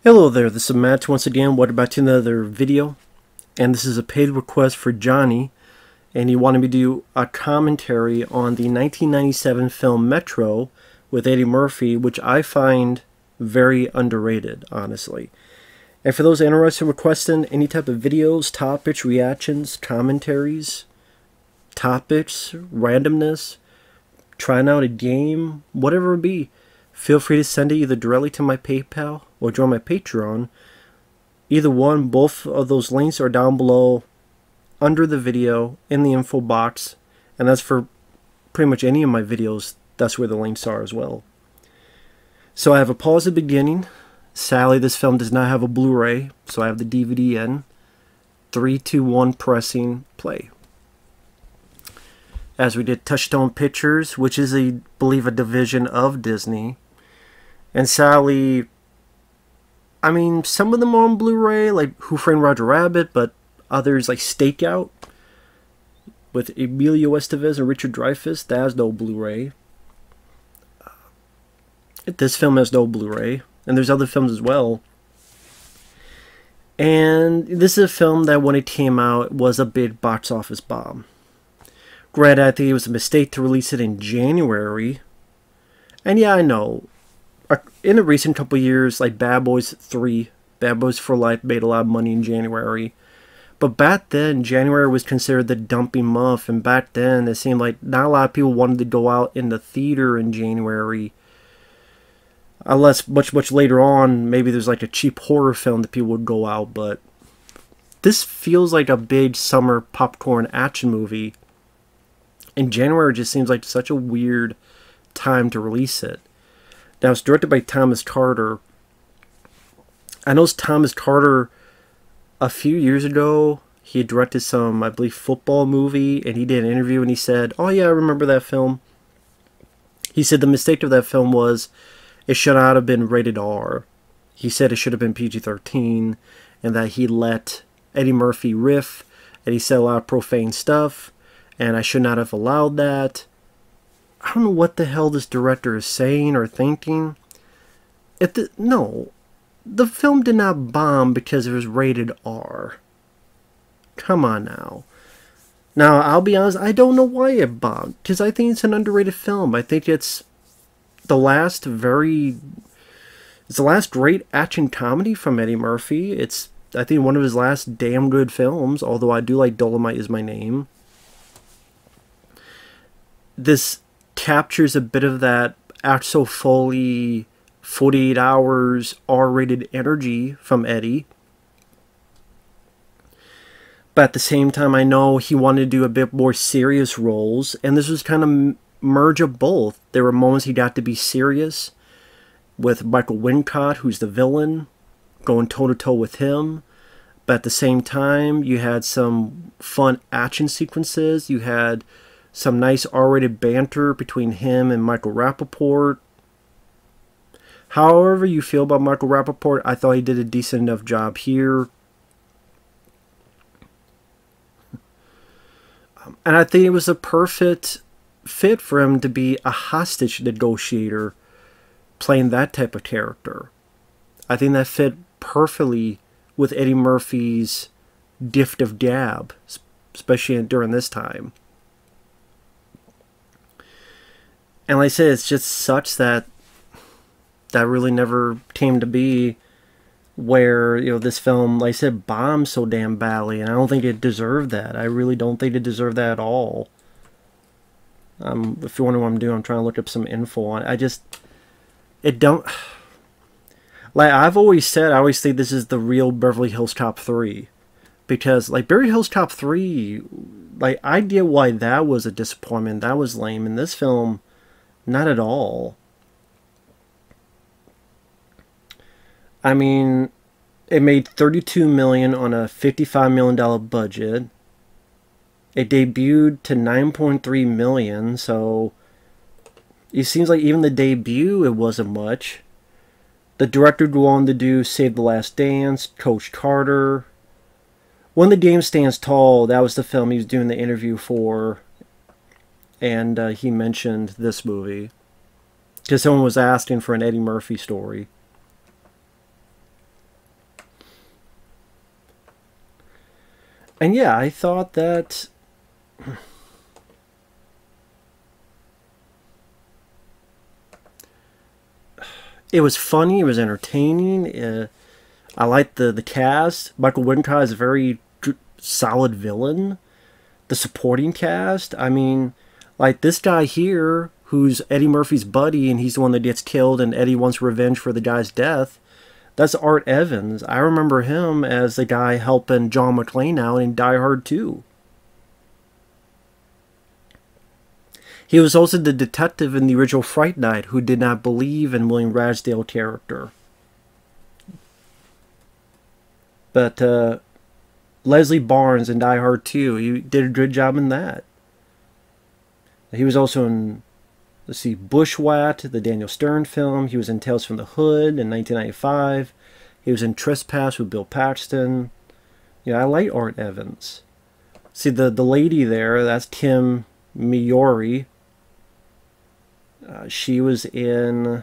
Hello there, this is Matt once again. Welcome back to another video. And this is a paid request for Johnny. And he wanted me to do a commentary on the 1997 film Metro with Eddie Murphy, which I find very underrated, honestly. And for those interested in requesting any type of videos, topics, reactions, commentaries, topics, randomness, trying out a game, whatever it be, feel free to send it either directly to my PayPal or join my Patreon. Either one, both of those links are down below under the video in the info box. And that's for pretty much any of my videos. That's where the links are as well. So I have a pause at the beginning. Sadly, this film does not have a Blu-ray, so I have the DVD in. 3, 2, 1, pressing play. As we did Touchstone Pictures, which is, I believe, a division of Disney. And sadly, I mean, some of them are on Blu-ray, like Who Framed Roger Rabbit, but others, like Stakeout, with Emilio Estevez and Richard Dreyfuss, that has no Blu-ray. This film has no Blu-ray, and there's other films as well. And this is a film that, when it came out, was a big box office bomb. Granted, I think it was a mistake to release it in January. And yeah, I know. In the recent couple years, like Bad Boys 3, Bad Boys for Life made a lot of money in January. But back then, January was considered the dumping month. And back then, it seemed like not a lot of people wanted to go out in the theater in January. Unless much later on, maybe there's like a cheap horror film that people would go out. But this feels like a big summer popcorn action movie. And January just seems like such a weird time to release it. Now, it's directed by Thomas Carter. I know Thomas Carter, a few years ago, he had directed some, I believe, football movie, and he did an interview, and he said, oh yeah, I remember that film. He said the mistake of that film was it should not have been rated R. He said it should have been PG-13, and that he let Eddie Murphy riff, and he said a lot of profane stuff, and I should not have allowed that. I don't know what the hell this director is saying or thinking. No, the film did not bomb because it was rated R. Come on now. Now, I'll be honest, I don't know why it bombed, because I think it's an underrated film. I think it's the last great action comedy from Eddie Murphy. It's, I think, one of his last damn good films, although I do like Dolomite Is My Name. This captures a bit of that Axel Foley 48 hours R-rated energy from Eddie. But at the same time, I know he wanted to do a bit more serious roles, and this was kind of merge of both. There were moments he got to be serious with Michael Wincott, who's the villain, going toe-to-toe with him. But at the same time, you had some fun action sequences. You had some nice R-rated banter between him and Michael Rapaport. However you feel about Michael Rapaport, I thought he did a decent enough job here. And I think it was a perfect fit for him to be a hostage negotiator, playing that type of character. I think that fit perfectly with Eddie Murphy's gift of gab, especially during this time. And like I said, it's just such that really never came to be, where, you know, this film, like I said, bombed so damn badly, and I don't think it deserved that. I really don't think it deserved that at all. If you wonder what I'm doing, I'm trying to look up some info on it. It don't, like I've always said, I always think this is the real Beverly Hills Cop 3. Because, like, Beverly Hills Cop 3, like, I get why that was a disappointment. That was lame. In this film, not at all. I mean, it made $32 million on a $55 million budget. It debuted to $9.3 million, so it seems like even the debut, it wasn't much. The director go on to do Save the Last Dance, Coach Carter. When the Game Stands Tall, that was the film he was doing the interview for. And he mentioned this movie. Because someone was asking for an Eddie Murphy story. And yeah, I thought that it was funny, it was entertaining. I liked the cast. Michael Wincott is a very solid villain. The supporting cast, I mean, like this guy here, who's Eddie Murphy's buddy, and he's the one that gets killed, and Eddie wants revenge for the guy's death. That's Art Evans. I remember him as the guy helping John McClane out in Die Hard 2. He was also the detective in the original Fright Night who did not believe in William Ragsdale character. But Leslie Barnes in Die Hard 2, he did a good job in that. He was also in, let's see, Bushwhacked, the Daniel Stern film. He was in Tales from the Hood in 1995. He was in Trespass with Bill Paxton. Yeah, I like Art Evans. See, the lady there, that's Kim Miori. She was in...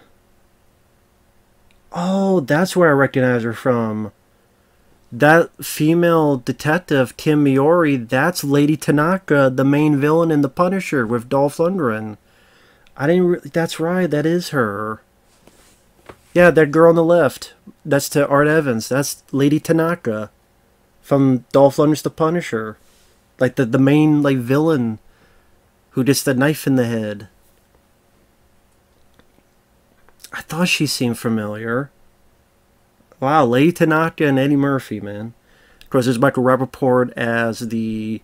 Oh, that's where I recognize her from. That female detective, Kim Miori, that's Lady Tanaka, the main villain in The Punisher with Dolph Lundgren. I didn't really... That's right, that is her. Yeah, that girl on the left. That's to Art Evans. That's Lady Tanaka from Dolph Lundgren's The Punisher. Like the main like villain who gets the knife in the head. I thought she seemed familiar. Wow, Lady Tanaka and Eddie Murphy, man. Of course, there's Michael Rapaport as the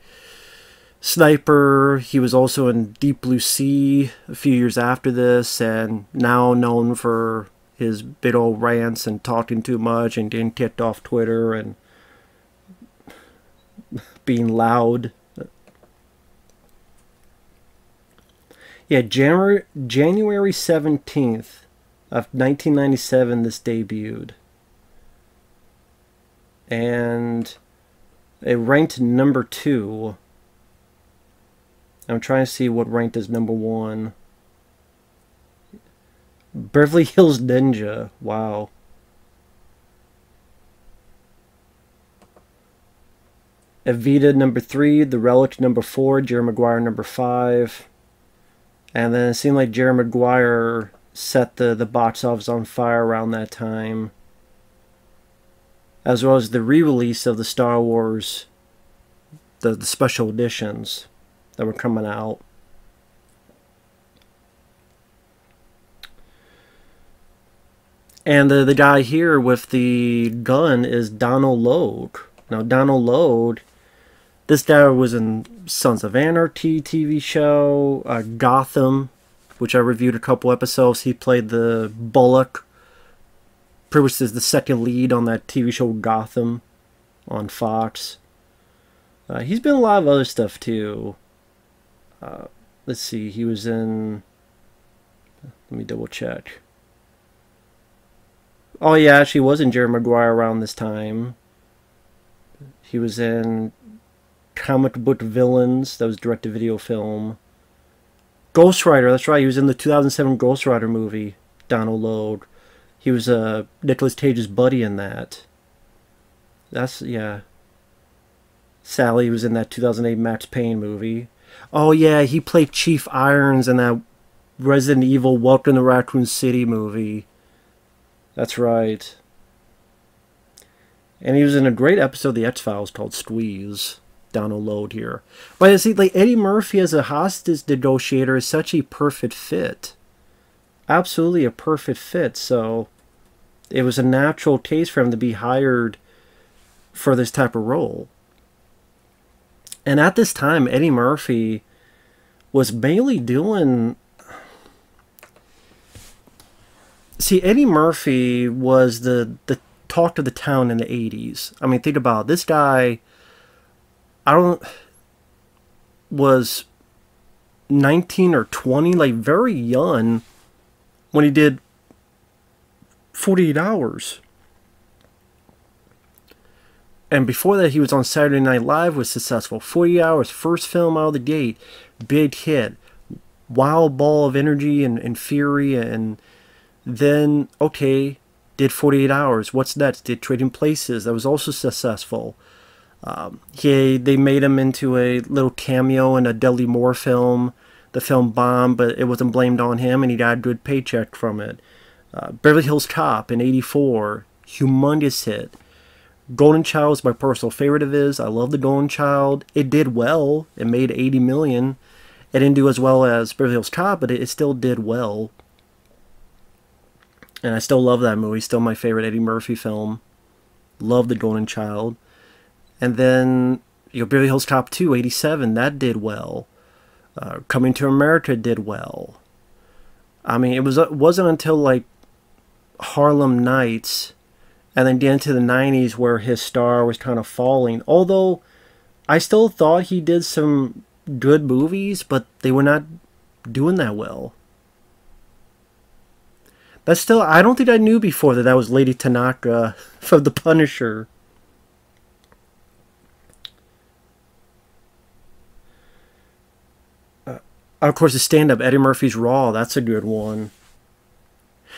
sniper. He was also in Deep Blue Sea a few years after this, and now known for his big old rants and talking too much and getting kicked off Twitter and being loud. Yeah, January 17th of 1997 this debuted. And it ranked number 2. I'm trying to see what ranked as number 1. Beverly Hills Ninja. Wow. Evita number 3. The Relic number 4. Jerry Maguire number 5. And then it seemed like Jerry Maguire set the box office on fire around that time. As well as the re-release of the Star Wars, the special editions that were coming out. And the guy here with the gun is Donald Logue. Now, Donald Logue, this guy was in Sons of Anarchy TV show, Gotham, which I reviewed a couple episodes. He played the Bullock, pretty much is the second lead on that TV show Gotham on Fox. He's been in a lot of other stuff too. Let's see, he was in... Let me double check. Oh yeah, actually was in Jerry Maguire around this time. He was in Comic Book Villains, that was a direct-to-video film. Ghost Rider, that's right, he was in the 2007 Ghost Rider movie, Donald Logue. He was Nicolas Cage's buddy in that. That's, yeah. Sally was in that 2008 Max Payne movie. Oh yeah, he played Chief Irons in that Resident Evil Welcome to Raccoon City movie. That's right. And he was in a great episode of The X-Files called Squeeze. Donald Logue here. But you see, like Eddie Murphy as a hostage negotiator is such a perfect fit. Absolutely a perfect fit. So it was a natural case for him to be hired for this type of role. And at this time, Eddie Murphy was mainly doing... See, Eddie Murphy was the talk of the town in the 80s. I mean, think about it. This guy, was 19 or 20, like very young when he did 48 Hours. And before that, he was on Saturday Night Live, was successful. 40 Hours, first film out of the gate, big hit. Wild ball of energy and fury. And then, okay, did 48 Hours. What's next? Did Trading Places. That was also successful. They made him into a little cameo in a Dudley Moore film. The film bombed, but it wasn't blamed on him, and he got a good paycheck from it. Beverly Hills Cop in '84, humongous hit. Golden Child is my personal favorite of his. I love The Golden Child. It did well. It made 80 million. It didn't do as well as Beverly Hills Cop, but it still did well. And I still love that movie. Still my favorite Eddie Murphy film. Love The Golden Child. And then, Beverly Hills Cop 2, '87, that did well. Coming to America did well. I mean, it wasn't until, like, Harlem Nights and then get into the '90s where his star was kind of falling. Although, I still thought he did some good movies, but they were not doing that well. That's still, I don't think I knew before that was Lady Tanaka from The Punisher. Of course, the stand-up, Eddie Murphy's Raw, that's a good one.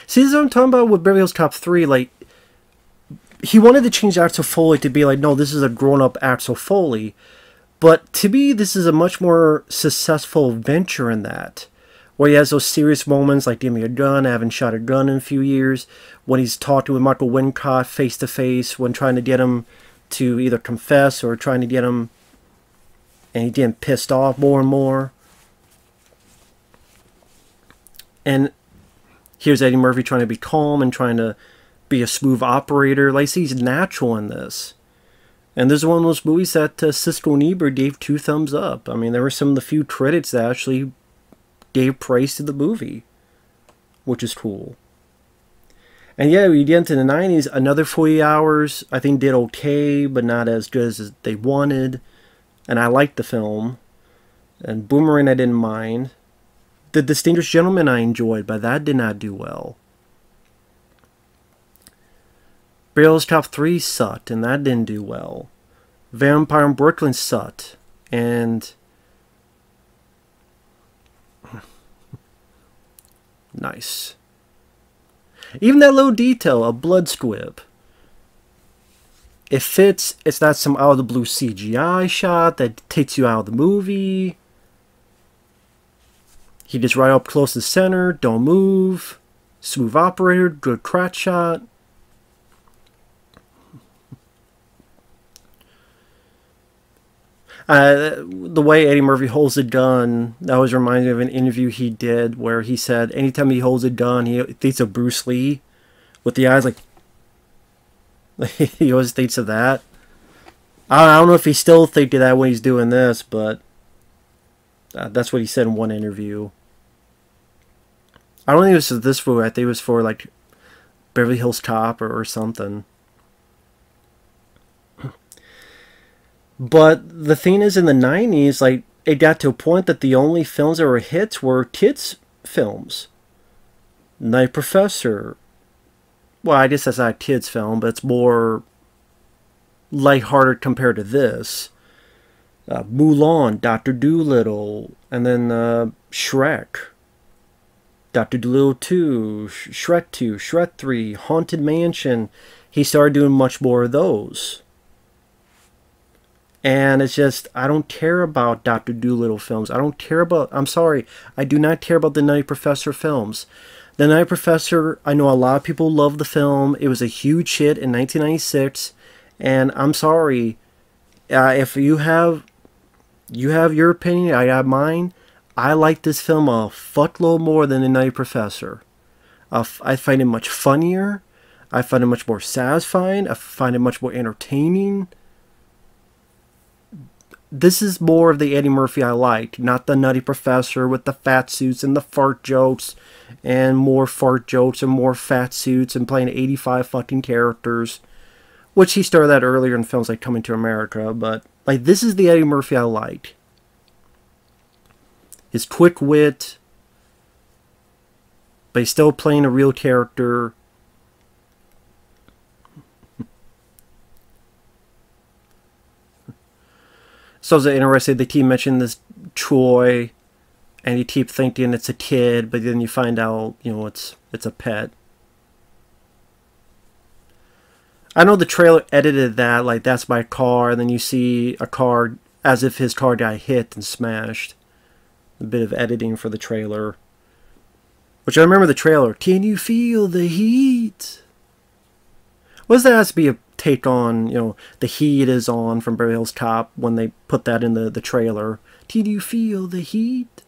See, this is what I'm talking about with Beverly Hills Cop 3. Like, he wanted to change Axel Foley to be like, no, this is a grown-up Axel Foley. But to me, this is a much more successful venture in that. Where he has those serious moments like, give me a gun, I haven't shot a gun in a few years. When he's talking with Michael Wincott face-to-face, when trying to get him to either confess or trying to get him, and he getting pissed off more and more. And here's Eddie Murphy trying to be calm and trying to be a smooth operator. Like, he's natural in this. And this is one of those movies that Siskel and Ebert gave 2 thumbs up. I mean, there were some of the few critics that actually gave praise to the movie, which is cool. And yeah, we get into the '90s. Another 40 Hours, I think, did okay, but not as good as they wanted. And I liked the film. And Boomerang, I didn't mind. The Distinguished Gentleman I enjoyed, but that did not do well. Beverly Hills Cop 3 sucked, and that didn't do well. Vampire in Brooklyn sucked, and nice. Even that little detail, a blood squib. It fits. It's not some out of the blue CGI shot that takes you out of the movie. He gets right up close to the center, don't move. Smooth operator, good crotch shot. The way Eddie Murphy holds a gun, that always reminds me of an interview he did where he said anytime he holds a gun, he thinks of Bruce Lee with the eyes like he always thinks of that. I don't know if he still thinks of that when he's doing this, but that's what he said in one interview. I don't think it was for this movie. I think it was for like Beverly Hills Cop or something. But the thing is, in the '90s, like, it got to a point that the only films that were hits were kids' films. Night Professor. Well, I guess that's not a kids' film, but it's more lighthearted compared to this. Mulan, Dr. Dolittle, and then Shrek. Dr. Dolittle 2, Shrek 2, Shrek 3, Haunted Mansion. He started doing much more of those. And it's just, I don't care about Dr. Dolittle films. I don't care about, I'm sorry, I do not care about the Night Professor films. The Night Professor, I know a lot of people love the film. It was a huge hit in 1996. And I'm sorry, if you have your opinion, I have mine. I like this film a fuckload more than The Night Professor. I find it much funnier. I find it much more satisfying. I find it much more entertaining. This is more of the Eddie Murphy I like, not the Nutty Professor with the fat suits and the fart jokes and more fart jokes and more fat suits and playing 85 fucking characters, which he started that earlier in films like Coming to America, but like this is the Eddie Murphy I like. His quick wit, but he's still playing a real character. So it's interesting, they keep mentioning this Troy, and you keep thinking it's a kid, but then you find out, it's a pet. I know the trailer edited that, like, that's my car, and then you see a car as if his car got hit and smashed. A bit of editing for the trailer. Which I remember the trailer. Can you feel the heat? What does that have to be a take on, you know, the heat is on from Beverly Hills Cop when they put that in the trailer? Can you feel the heat?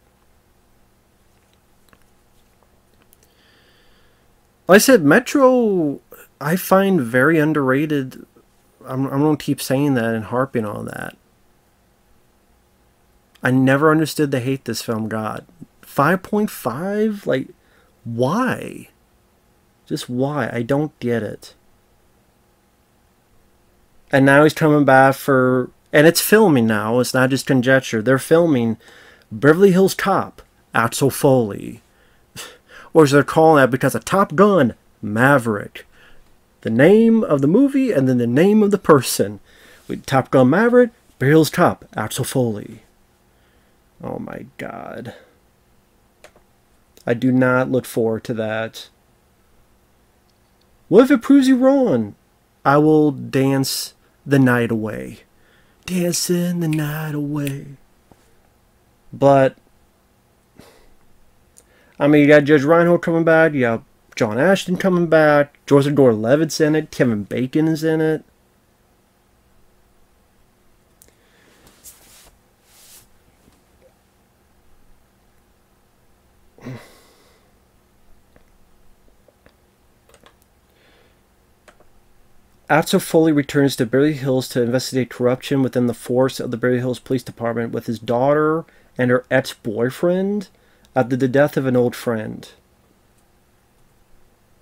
Like I said, Metro, I find very underrated. I'm going to keep saying that and harping on that. I never understood the hate this film got. 5.5? Like, why? Just why? I don't get it. And now he's coming back for... And it's filming now. It's not just conjecture. They're filming Beverly Hills Cop, Axel Foley. Or as they're calling that because of Top Gun, Maverick. The name of the movie and then the name of the person. With Top Gun Maverick, Beverly Hills Cop, Axel Foley. Oh my God. I do not look forward to that. What if it proves you wrong? I will dance the night away. Dancing the night away. But, I mean, you got Judge Reinhold coming back. You got John Ashton coming back. Joseph Gordon-Levitt's in it. Kevin Bacon is in it. Axel Foley returns to Beverly Hills to investigate corruption within the force of the Beverly Hills Police Department with his daughter and her ex-boyfriend after the death of an old friend.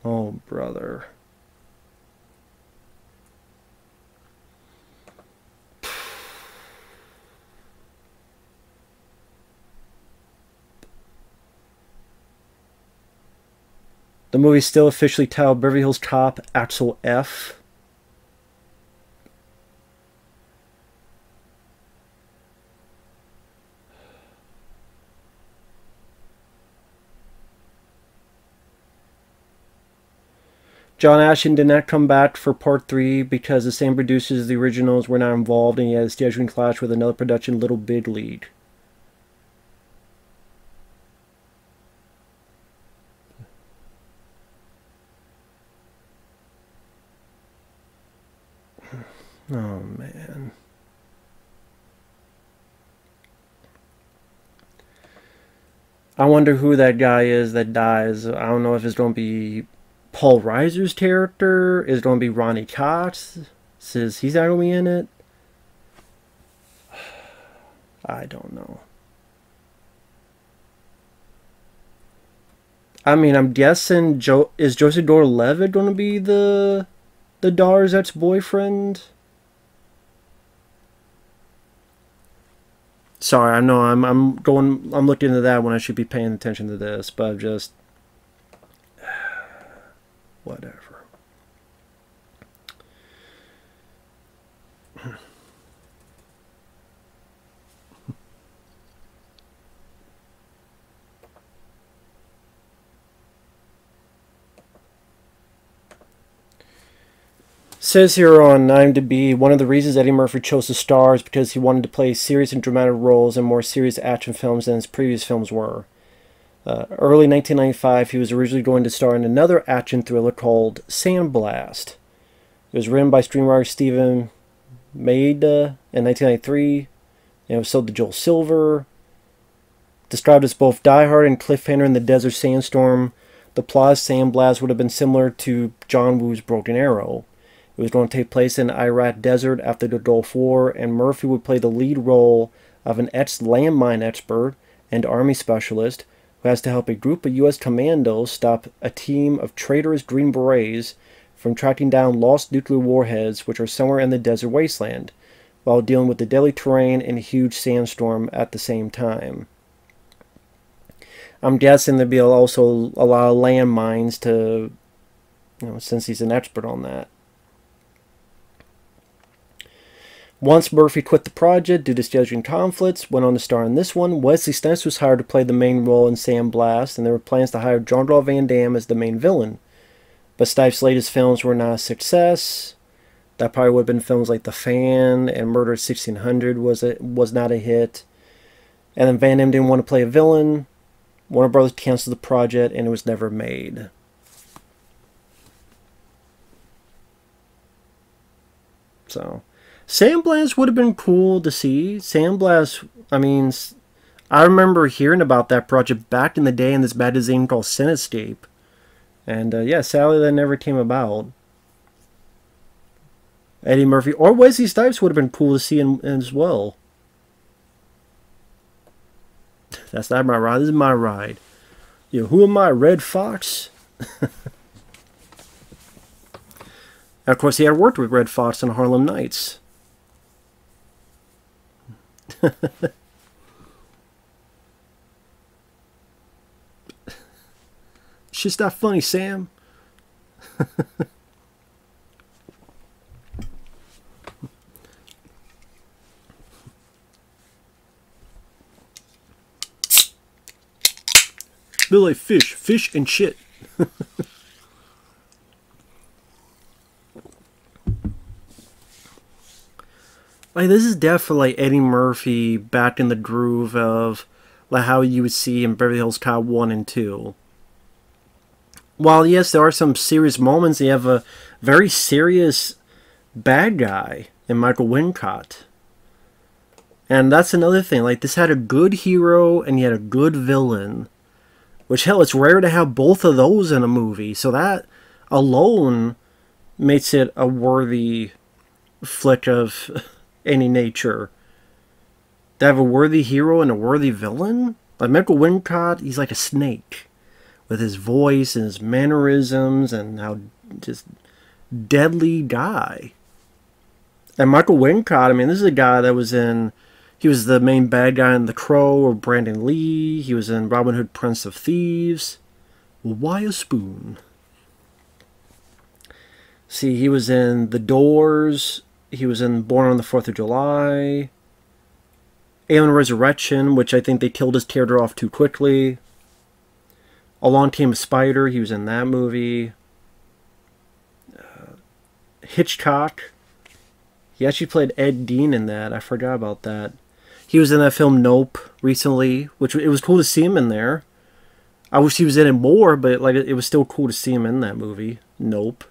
Oh, brother. The movie's still officially titled Beverly Hills Cop Axel F. John Ashton did not come back for Part 3 because the same producers as the originals were not involved and he had a scheduling clash with another production, Little Big League. Oh, man. I wonder who that guy is that dies. I don't know if it's going to be Paul Reiser's character. Is it going to be Ronnie Cox? Says he's not going to be in it. I don't know. I mean, I'm guessing is Joseph Gordon-Levitt going to be the daughter's ex-boyfriend? Sorry, I know I'm looking into that when I should be paying attention to this, but I'm just whatever. Says here on IMDb, one of the reasons Eddie Murphy chose to star is because he wanted to play serious and dramatic roles in more serious action films than his previous films were. Early 1995, he was originally going to star in another action thriller called Sandblast. It was written by screenwriter Stephen Maeda in 1993, and it was sold to Joel Silver. Described as both Die Hard and cliffhanger in the desert sandstorm, the plot of Sandblast would have been similar to John Woo's Broken Arrow. It was going to take place in the Iraq desert after the Gulf War, and Murphy would play the lead role of an ex-landmine expert and army specialist who has to help a group of U.S. commandos stop a team of traitorous Green Berets from tracking down lost nuclear warheads which are somewhere in the desert wasteland, while dealing with the deadly terrain and a huge sandstorm at the same time. I'm guessing there'd be also a lot of landmines to, since he's an expert on that. Once Murphy quit the project due to scheduling conflicts, went on to star in this one. Wesley Snipes was hired to play the main role in Sandblast, and there were plans to hire Jean-Claude Van Damme as the main villain. But Snipes' latest films were not a success, That probably would have been films like The Fan and Murder 1600 was not a hit. And then Van Damme didn't want to play a villain. Warner Brothers canceled the project and it was never made. So, Sandblast would have been cool to see. Sandblast, I mean, I remember hearing about that project back in the day in this magazine called Cinescape. And yeah, sadly that never came about. Eddie Murphy or Wesley Snipes would have been cool to see as well. That's not my ride. This is my ride. You know, who am I, Red Fox? Of course, he had worked with Red Fox in Harlem Nights. It's just not funny, Sam. Smell like fish and shit. Like, this is definitely Eddie Murphy back in the groove of like how you would see in Beverly Hills Cop 1 and 2. While yes, there are some serious moments, you have a very serious bad guy in Michael Wincott. And that's another thing. Like, this had a good hero and you had a good villain. Which, hell, it's rare to have both of those in a movie. So that alone makes it a worthy flick of any nature. To have a worthy hero and a worthy villain? Like, Michael Wincott, he's like a snake. With his voice and his mannerisms and how just deadly guy. And Michael Wincott, I mean, this is a guy that was in... He was the main bad guy in The Crow or Brandon Lee. He was in Robin Hood, Prince of Thieves. Well, why a spoon? See, he was in The Doors. He was in Born on the 4th of July. Alien Resurrection, which I think they killed his character off too quickly. Along Came a Spider. He was in that movie. Hitchcock. He actually played Ed Dean in that. I forgot about that. He was in that film Nope recently, which it was cool to see him in there. I wish he was in it more, but like it was still cool to see him in that movie, Nope.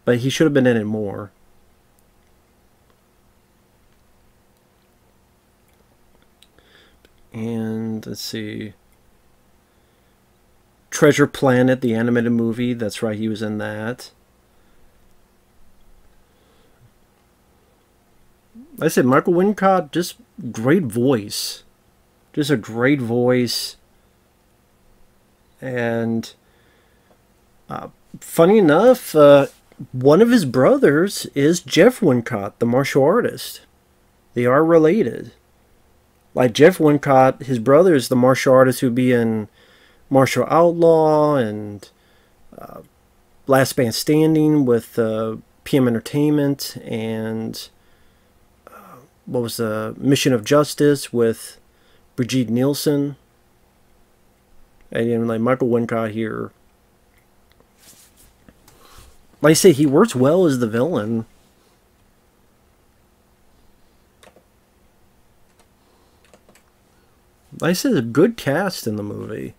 But he should have been in it more. And let's see. Treasure Planet, the animated movie. That's right, he was in that. Like I said, Michael Wincott, just great voice. Just a great voice. And funny enough, one of his brothers is Jeff Wincott, the martial artist. They are related. Like Jeff Wincott, his brother is the martial artist who'd be in Martial Outlaw and Last Man Standing with PM Entertainment and... what was the Mission of Justice with Brigitte Nielsen. And like Michael Wincott here. Like I say, he works well as the villain. Like I said, a good cast in the movie.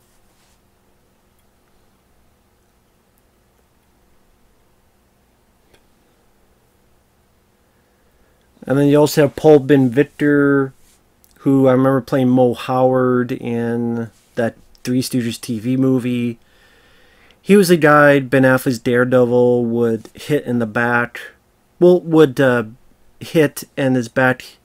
And then you also have Paul Ben-Victor, who I remember playing Mo Howard in that Three Stooges TV movie. He was a guy Ben Affleck's Daredevil would hit in the back. Well, would hit and his back...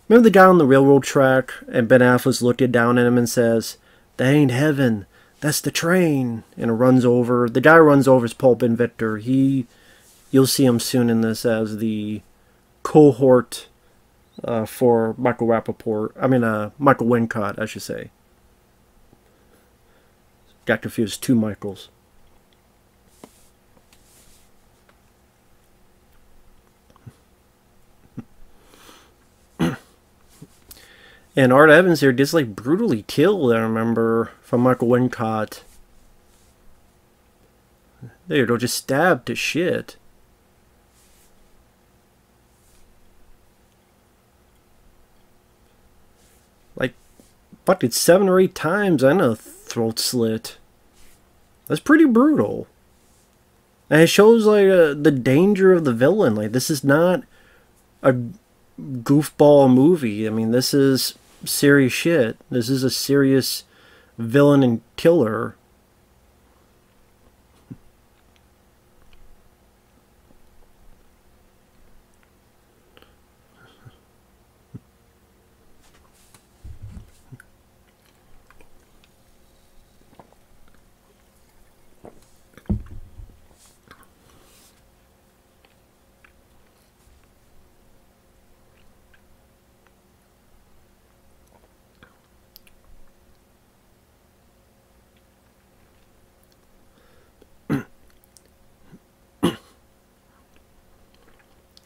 Remember the guy on the railroad track? And Ben Affleck's looking down at him and says, "That ain't heaven. That's the train." And it runs over. The guy who runs over is Paul Ben-Victor. You'll see him soon in this as the... cohort for Michael Rapaport. I mean, Michael Wincott, I should say. Got confused. Two Michaels. And Art Evans here gets like brutally killed, I remember, from Michael Wincott. There you go, just stabbed to shit. like fucking 7 or 8 times and a throat slit. That's pretty brutal. And it shows like the danger of the villain. Like, this is not a goofball movie. I mean, this is serious shit. This is a serious villain and killer.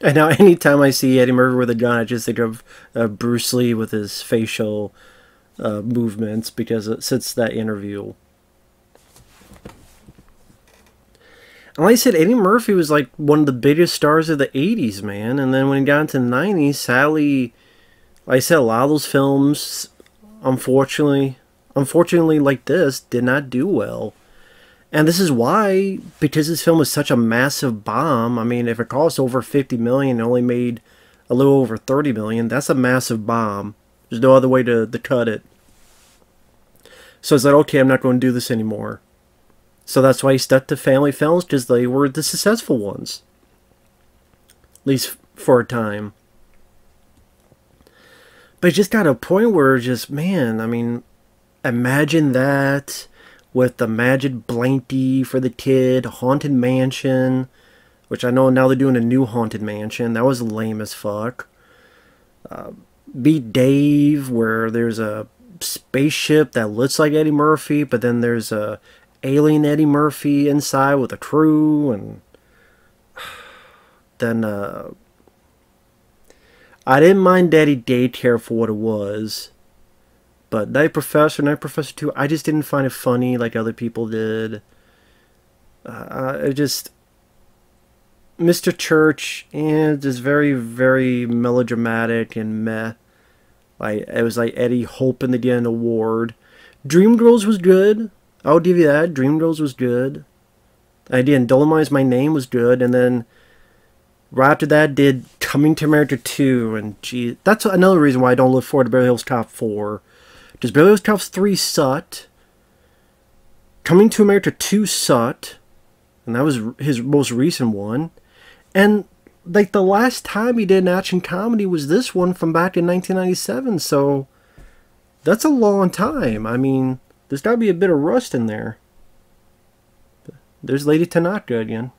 And now, anytime I see Eddie Murphy with a gun, I just think of Bruce Lee with his facial movements, because since that interview. And like I said, Eddie Murphy was like one of the biggest stars of the 80s, man. And then when he got into the 90s, sadly, like I said, a lot of those films, unfortunately, like this, did not do well. And this is why, because this film is such a massive bomb. I mean, if it cost over 50 million and only made a little over 30 million, that's a massive bomb. There's no other way to cut it. So it's like, okay, I'm not going to do this anymore. So that's why he stuck to family films, because they were the successful ones. At least for a time. But it just got a point where just, man, I mean, imagine that with the Magic Blanky for the kid, Haunted Mansion, which I know now they're doing a new Haunted Mansion. That was lame as fuck. Beat Dave, where there's a spaceship that looks like Eddie Murphy, but then there's a alien Eddie Murphy inside with a crew, and then I didn't mind Daddy Daycare for what it was, but Night Professor 2, I just didn't find it funny like other people did. It just, Mr. Church, and just very, very melodramatic and meh. Like, it was like Eddie hoping to get an award. Dreamgirls was good. I'll give you that. Dreamgirls was good. Again, Dolomite's My Name was good. And then right after that did Coming to America 2. And gee, that's another reason why I don't look forward to Beverly Hills Cop 4. Because Beverly Hills Cop 3 sucked. Coming to America 2 sucked. And that was his most recent one. And like the last time he did an action comedy was this one from back in 1997. So that's a long time. I mean, there's got to be a bit of rust in there. There's Lady Tanaka again.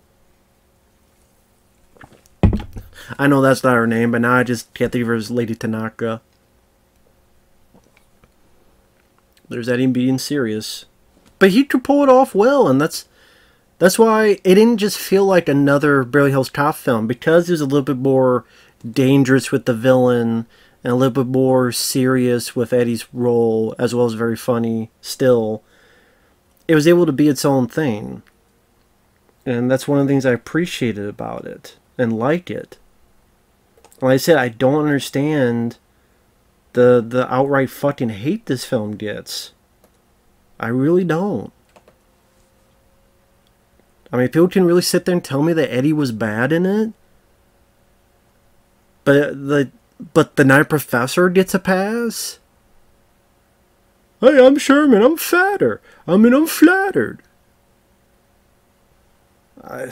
I know that's not her name, but now I just can't think of her as Lady Tanaka. There's Eddie being serious. But he could pull it off well, and that's why it didn't just feel like another Beverly Hills Cop film, because it was a little bit more dangerous with the villain and a little bit more serious with Eddie's role, as well as very funny still. It was able to be its own thing. And that's one of the things I appreciated about it and like it. Like I said, I don't understand the outright fucking hate this film gets. I really don't. I mean, people can really sit there and tell me that Eddie was bad in it. But the Night Professor gets a pass? Hey, I'm Sherman. I'm fatter. I mean, I'm flattered. I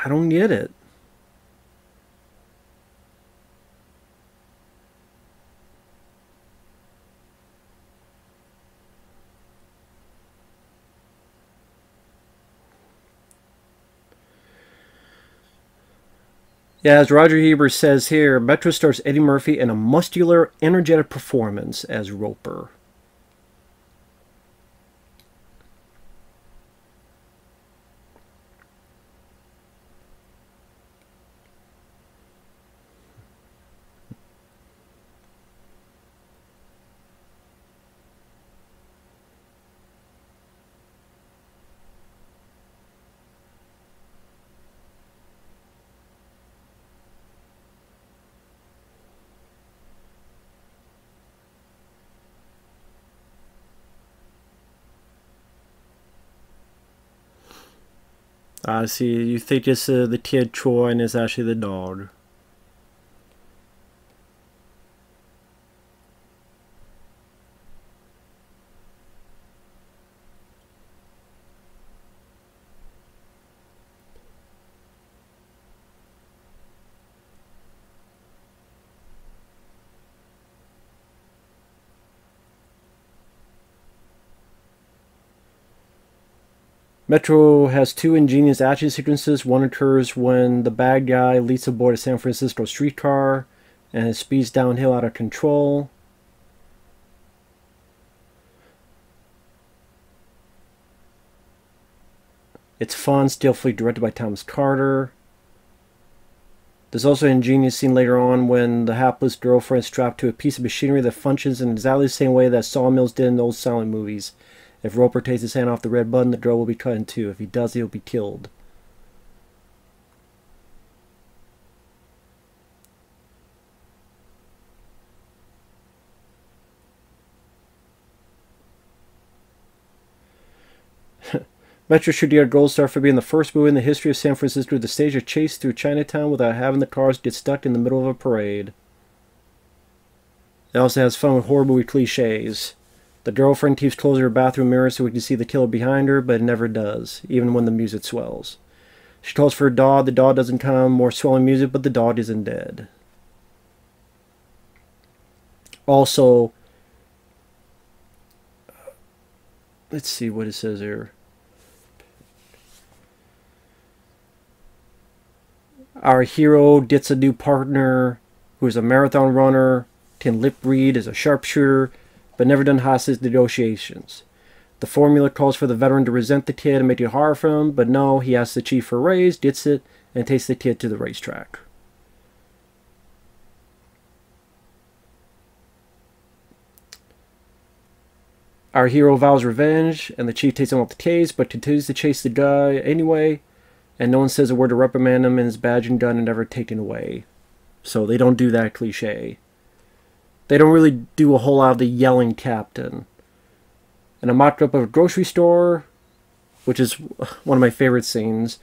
don't get it. Yeah, as Roger Ebert says here, Metro stars Eddie Murphy in a muscular, energetic performance as Roper. I see. You think it's the kid Troy and it's actually the dog. Metro has two ingenious action sequences. One occurs when the bad guy leaps aboard a San Francisco streetcar and it speeds downhill out of control. It's fun, skillfully directed by Thomas Carter. There's also an ingenious scene later on when the hapless girlfriend is strapped to a piece of machinery that functions in exactly the same way that sawmills did in those silent movies. If Roper takes his hand off the red button, the girl will be cut in two. If he does, he'll be killed. Metro should get a gold star for being the first movie in the history of San Francisco to stage a chase through Chinatown without having the cars get stuck in the middle of a parade. It also has fun with horror movie cliches. The girlfriend keeps closing her bathroom mirror so we can see the killer behind her, but it never does, even when the music swells. She calls for her dog, the dog doesn't come, more swelling music, but the dog isn't dead. Also, let's see what it says here. Our hero gets a new partner who is a marathon runner, can lip read, is a sharpshooter, but never done hostage negotiations. The formula calls for the veteran to resent the kid and make it hard for him, but no, he asks the chief for a raise, gets it, and takes the kid to the racetrack. Our hero vows revenge, and the chief takes him off the case, but continues to chase the guy anyway, and no one says a word to reprimand him, and his badge and gun are never taken away. So they don't do that cliche. They don't really do a whole lot of the yelling captain. And a mock-up of a grocery store, which is one of my favorite scenes.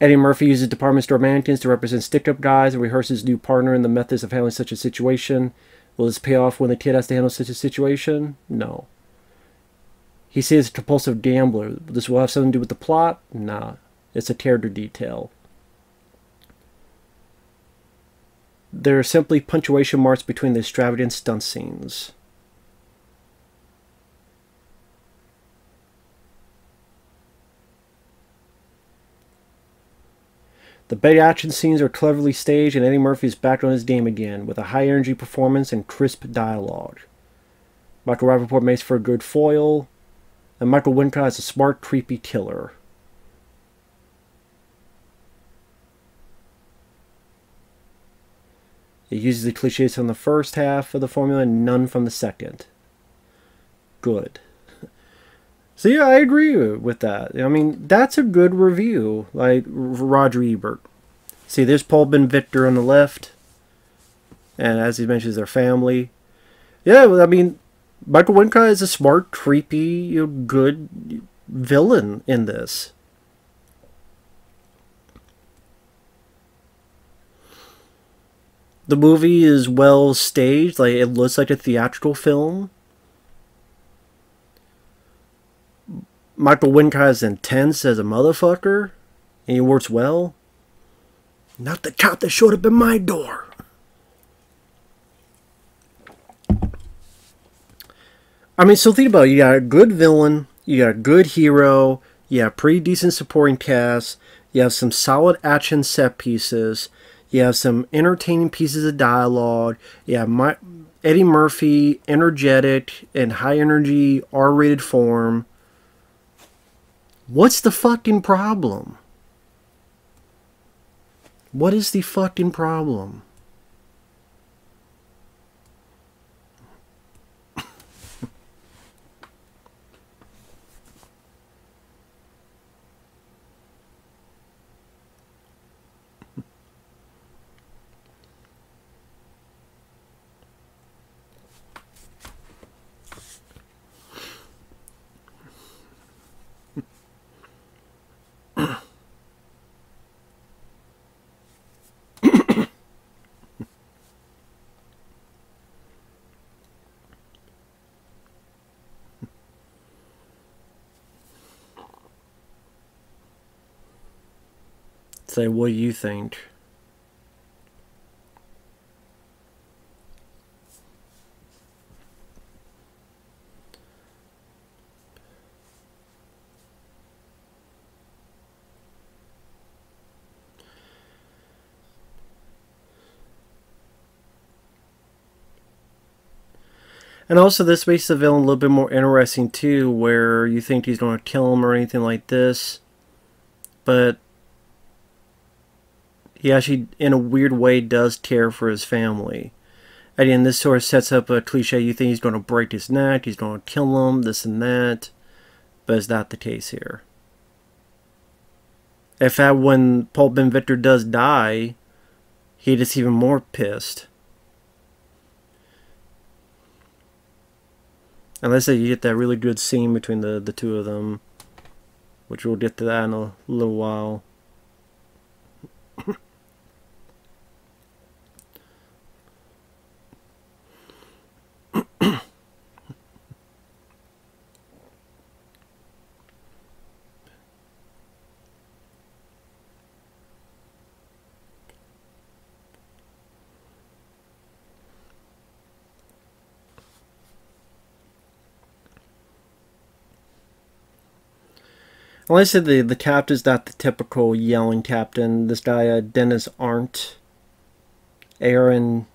Eddie Murphy uses department store mannequins to represent stick-up guys and rehearses new partner in the methods of handling such a situation. Will this pay off when the kid has to handle such a situation? No. He says a compulsive gambler. This will have something to do with the plot? Nah. It's a character detail. There are simply punctuation marks between the extravagant stunt scenes. The big action scenes are cleverly staged, and Eddie Murphy is back on his game again, with a high-energy performance and crisp dialogue. Michael Rapaport makes for a good foil, and Michael Wincott is a smart, creepy killer. It uses the cliches from the first half of the formula and none from the second. Good. So yeah, I agree with that. I mean, that's a good review, like Roger Ebert. See, there's Paul Ben Victor on the left, and as he mentions, their family. Yeah, I mean, Michael Wincott is a smart, creepy, good villain in this. The movie is well staged, like it looks like a theatrical film. Michael Wincott is intense as a motherfucker, and he works well. Not the cop that showed up at my door. I mean, so think about it. You got a good villain, you got a good hero, you have a pretty decent supporting cast, you have some solid action set pieces, you have some entertaining pieces of dialogue. You have Eddie Murphy, energetic and high energy, R-rated form. What's the fucking problem? What is the fucking problem? Say, what do you think? And also, this makes the villain a little bit more interesting too, where you think he's going to kill him or anything like this, but he actually, in a weird way, does care for his family. Again, this sort of sets up a cliche. You think he's going to break his neck, he's going to kill him, this and that, but it's not the case here. In fact, when Paul Ben Victor does die, he gets even more pissed. And let's say you get that really good scene between the two of them, which we'll get to that in a little while. Well, I said the captain's not the typical yelling captain. This guy, Dennis Arndt, ARNDT.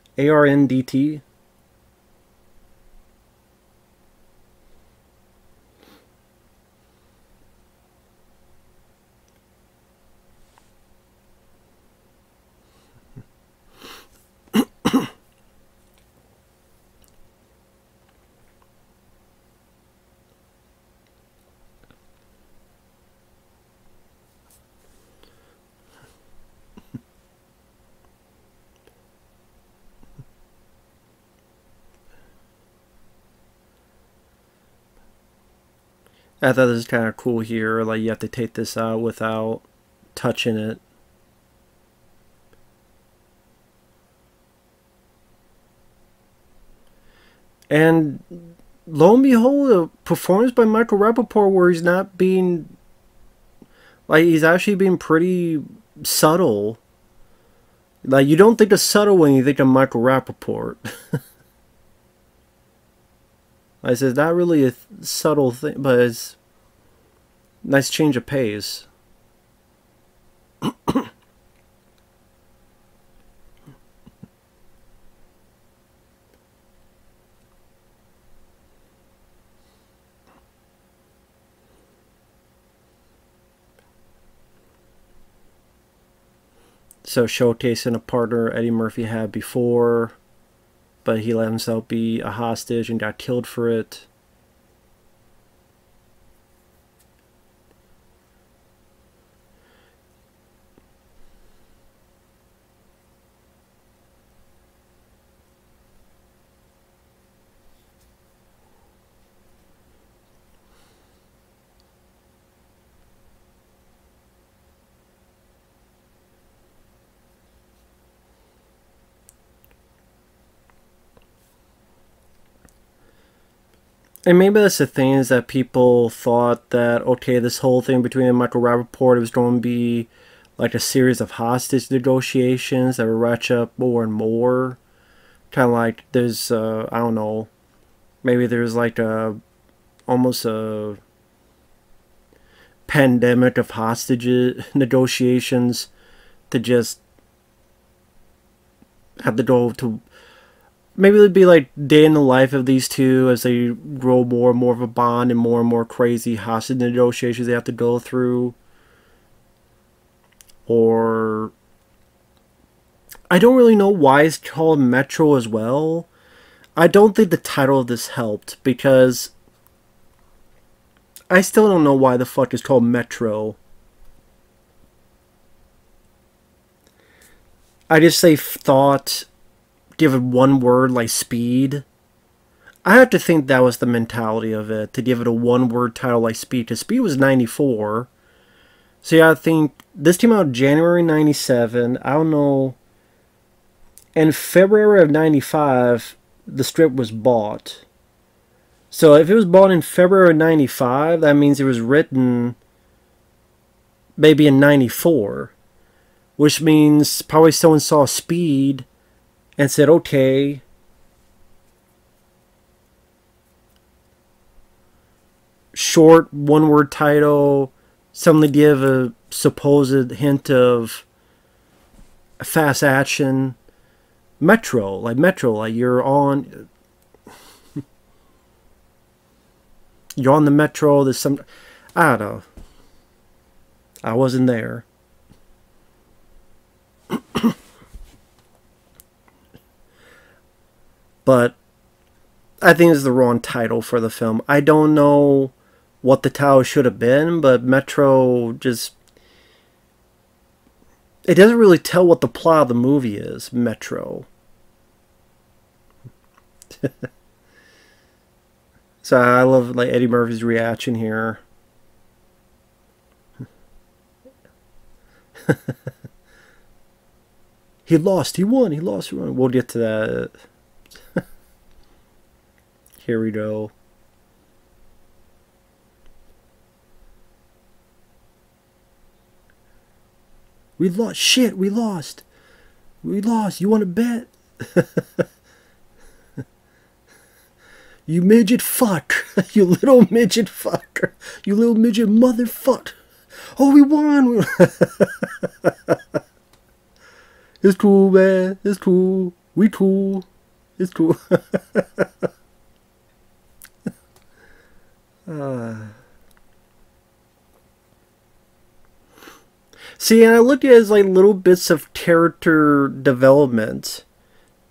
I thought this was kind of cool here. Like, you have to take this out without touching it. And lo and behold, a performance by Michael Rapaport where he's not being... Like, he's actually being pretty subtle. Like, you don't think of subtle when you think of Michael Rapaport. I said, not really a subtle thing, but it's a nice change of pace. So showcasing a partner Eddie Murphy had before, but he let himself be a hostage and got killed for it. And maybe that's the thing, is that people thought that, okay, this whole thing between Michael Rapaport, it was going to be like a series of hostage negotiations that would ratchet up more and more. Kind of like there's, I don't know, maybe there's like almost a pandemic of hostage negotiations to just have to go to... Maybe it'd be like day in the life of these two as they grow more and more of a bond and more crazy hostage negotiations they have to go through. Or... I don't really know why it's called Metro as well. I don't think the title of this helped, because I still don't know why the fuck it's called Metro. I just say thought... give it one word like speed. I have to think that was the mentality of it, to give it a one word title like Speed, because Speed was 94. So yeah, I think this came out January 97. I don't know. In February of 95, the script was bought. So if it was bought in February of 95, that means it was written maybe in 94. which means probably someone saw Speed and said, okay, short, one-word title, something to give a supposed hint of fast action. Metro, like you're on the metro, there's some, I don't know. I wasn't there. But I think it's the wrong title for the film. I don't know what the title should have been, but Metro just... It doesn't really tell what the plot of the movie is, Metro. So I love like Eddie Murphy's reaction here. He lost, he won, he lost, he won. We'll get to that. Here we go. We lost. Shit, we lost. We lost. You want to bet? You midget fuck. You little midget fucker. You little midget motherfucker. Oh, we won. It's cool, man. It's cool. We cool. It's cool. See, and I look at it as like little bits of character development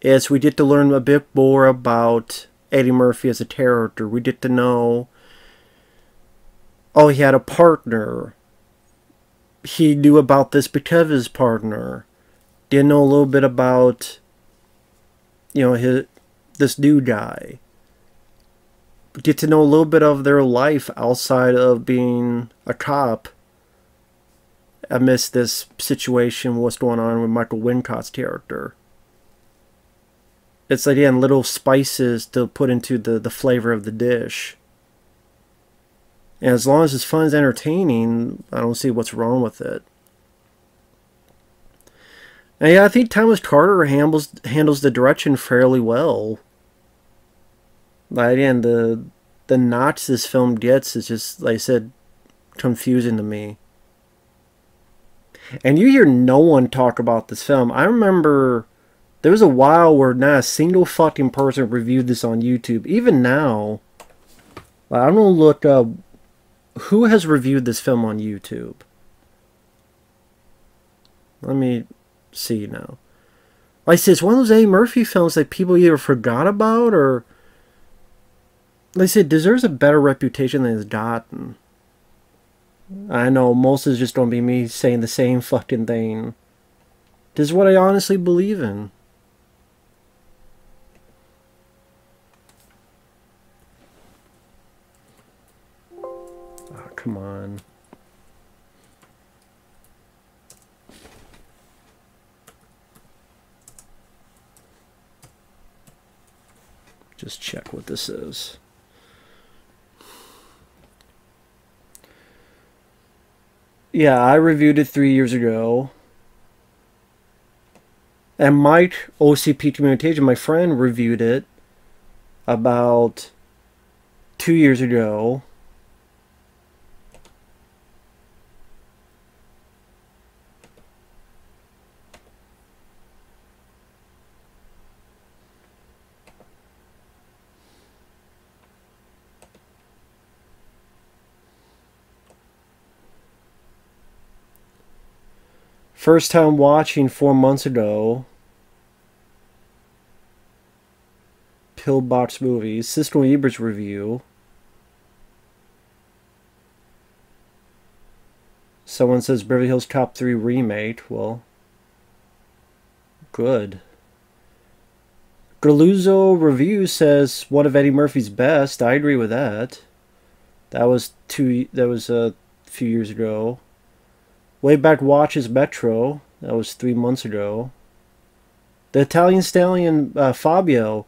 as we get to learn a bit more about Eddie Murphy as a character. We get to know, oh, he had a partner. He knew about this because of his partner. Didn't know a little bit about, you know, this new guy. Get to know a little bit of their life outside of being a cop amidst this situation, what's going on with Michael Wincott's character. It's, again, little spices to put into the flavor of the dish. And as long as it's fun and entertaining, I don't see what's wrong with it. And yeah, I think Thomas Carter handles the direction fairly well. But again, the notch this film gets is just, like I said, confusing to me. And you hear no one talk about this film. I remember there was a while where not a single fucking person reviewed this on YouTube. Even now, I'm going to look up who has reviewed this film on YouTube. Let me see now. Like I said, it's one of those Eddie Murphy films that people either forgot about or, like I said, deserves a better reputation than it's gotten. I know most is just going to be me saying the same fucking thing. This is what I honestly believe in. Oh, come on. Just check what this is. Yeah, I reviewed it 3 years ago. And Mike, OCP Communication, my friend, reviewed it about 2 years ago. First time watching 4 months ago. Pillbox Movies. Siskel Ebert's review. Someone says Beverly Hills Cop 3 remake. Well, good. Galuzzo Review says one of Eddie Murphy's best. I agree with that. That was a few years ago. Way Back Watches Metro. That was 3 months ago. The Italian Stallion Fabio.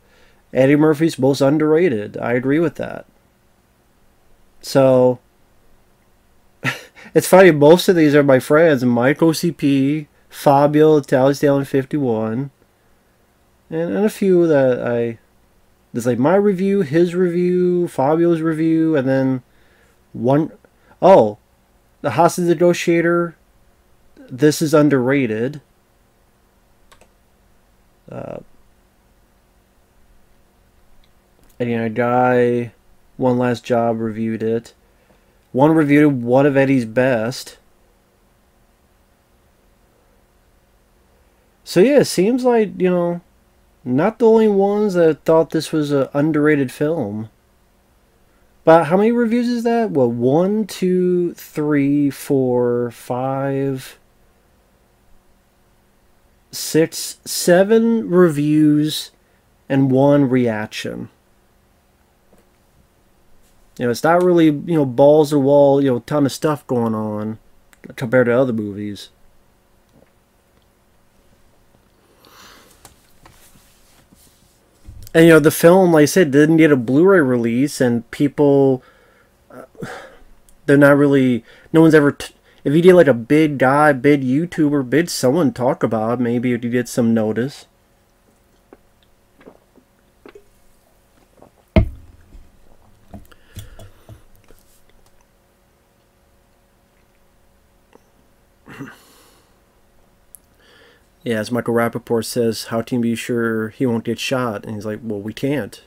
Eddie Murphy's most underrated. I agree with that. So, it's funny. Most of these are my friends. Mike OCP, Fabio, Tally Stallion 51, and a few that there's like my review, his review, Fabio's review, and then one, oh, the Hostage Negotiator. This is underrated. And a guy, One Last Job reviewed it. One reviewed one of Eddie's best. So yeah, it seems like, not the only ones that thought this was an underrated film. But how many reviews is that? What, 1, 2, 3, 4, 5, 6, 7 reviews and 1 reaction. It's not really, balls to the wall, ton of stuff going on compared to other movies. And, the film, like I said, didn't get a Blu-ray release, and people, they're not really, no one's ever, if you did like a big guy, big YouTuber, big someone talk about it, maybe if you get some notice. Yeah, as Michael Rapaport says, how can you be sure he won't get shot? And he's like, well, we can't.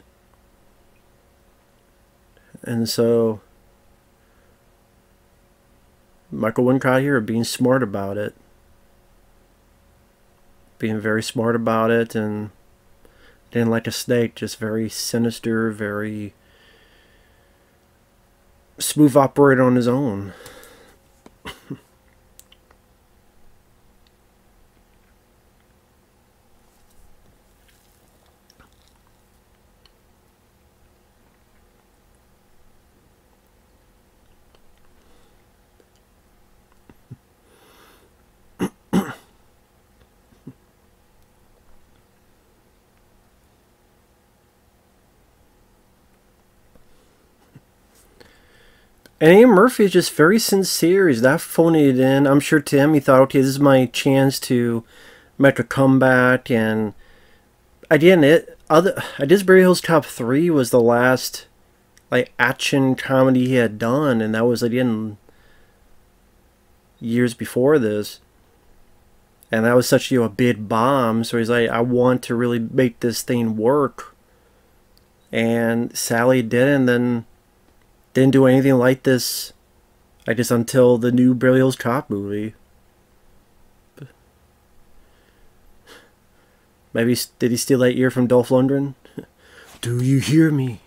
And so, Michael Wincott here being smart about it. Being very smart about it, and didn't like a snake, just very sinister, very smooth operator on his own. And Eddie Murphy is just very sincere. He's not phoning it in. I'm sure to him he thought, okay, this is my chance to make a comeback. And again, I guess Beverly Hills Cop 3 was the last like action comedy he had done, and that was again years before this. And that was such a big bomb. So he's like, I want to really make this thing work. And Sally didn't, then didn't do anything like this, I guess, until the new Beverly Hills Cop movie. Maybe, did he steal that ear from Dolph Lundgren? Do you hear me?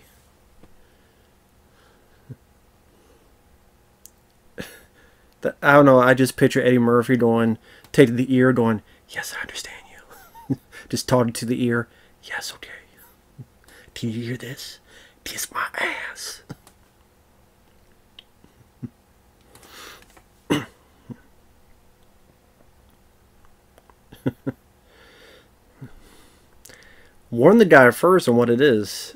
I don't know, I just picture Eddie Murphy going, taking the ear, going, yes, I understand you. Just talking to the ear, yes, okay. Do you hear this? Kiss my ass. Warn the guy first on what it is.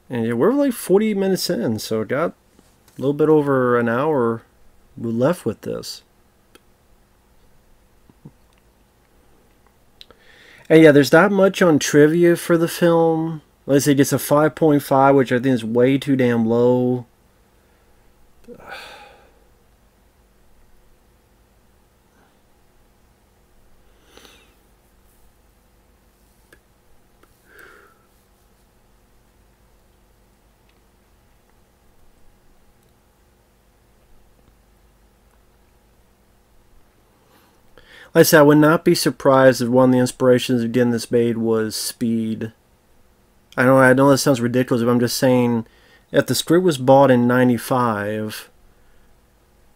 And yeah, we're like 40 minutes in, so got a little bit over an hour left with this. And yeah, there's not much on trivia for the film. Let's say it gets a 5.5, which I think is way too damn low. Like I said, I would not be surprised if one of the inspirations of getting this made was Speed. I know that sounds ridiculous, but I'm just saying, if the script was bought in 95,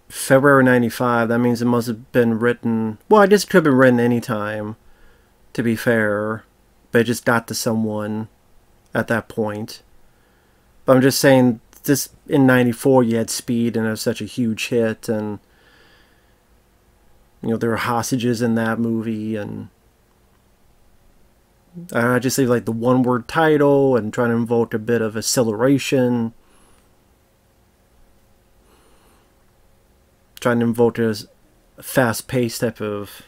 February 95, that means it must have been written, well, I guess it could have been written any time, to be fair, but it just got to someone at that point. But I'm just saying, this in 94 you had Speed, and it was such a huge hit, and there were hostages in that movie, and I just say like the one-word title and trying to invoke a bit of acceleration. trying to invoke a fast-paced type of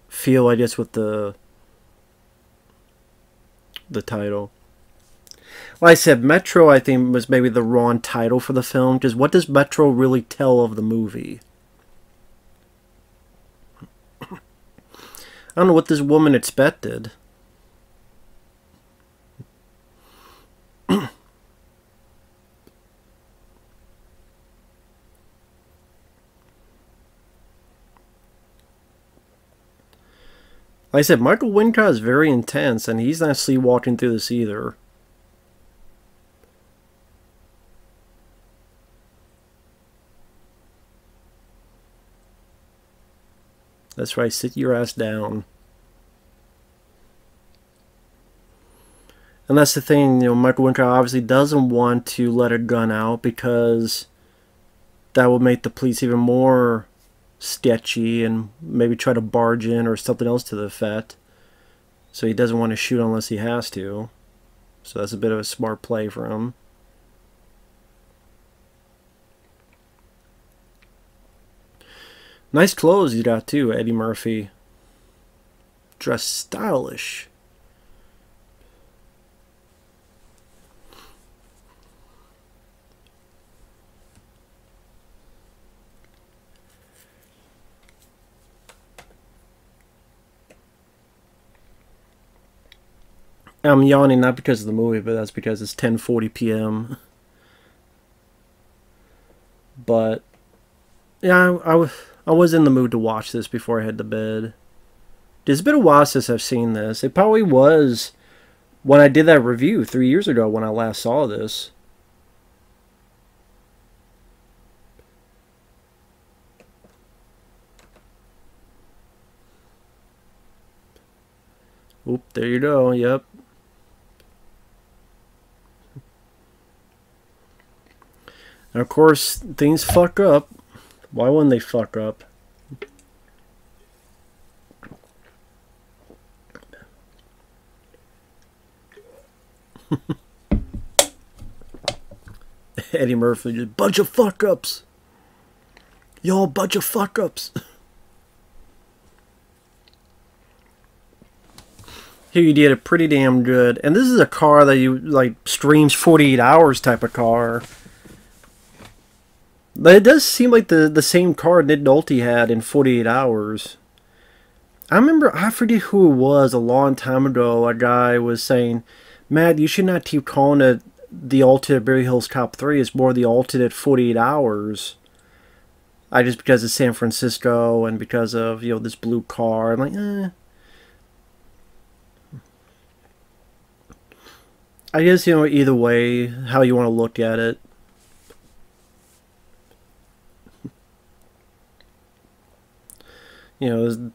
feel, I guess, with the title. Like I said, Metro, I think, was maybe the wrong title for the film, because what does Metro really tell of the movie? I don't know what this woman expected. Like I said, Michael Wincott is very intense, and he's not sleepwalking through this either. That's right, sit your ass down. And that's the thing, you know, Michael Wincott obviously doesn't want to let a gun out because that will make the police even more sketchy and maybe try to barge in or something else to the effect. So he doesn't want to shoot unless he has to. So that's a bit of a smart play for him. Nice clothes he's got too, Eddie Murphy. Dressed stylish. I'm yawning not because of the movie, but that's because it's 10:40 p.m. But yeah, I was in the mood to watch this before I head to bed. It's been a while since I've seen this. It probably was when I did that review 3 years ago when I last saw this. Oop, there you go, yep. And of course, things fuck up. Why wouldn't they fuck up? Eddie Murphy, just bunch of fuck ups. Y'all bunch of fuck ups. Here you did it pretty damn good. And this is a car that you like streams 48 hours type of car. But it does seem like the same car Nick Nolte had in 48 Hours. I remember, I forget who it was, a long time ago, a guy was saying, Matt, you should not keep calling it the alternate Beverly Hills Cop 3. It's more the alternate 48 Hours. Just because it's San Francisco and because of, you know, this blue car. I'm like, I guess, you know, either way, how you want to look at it. You know,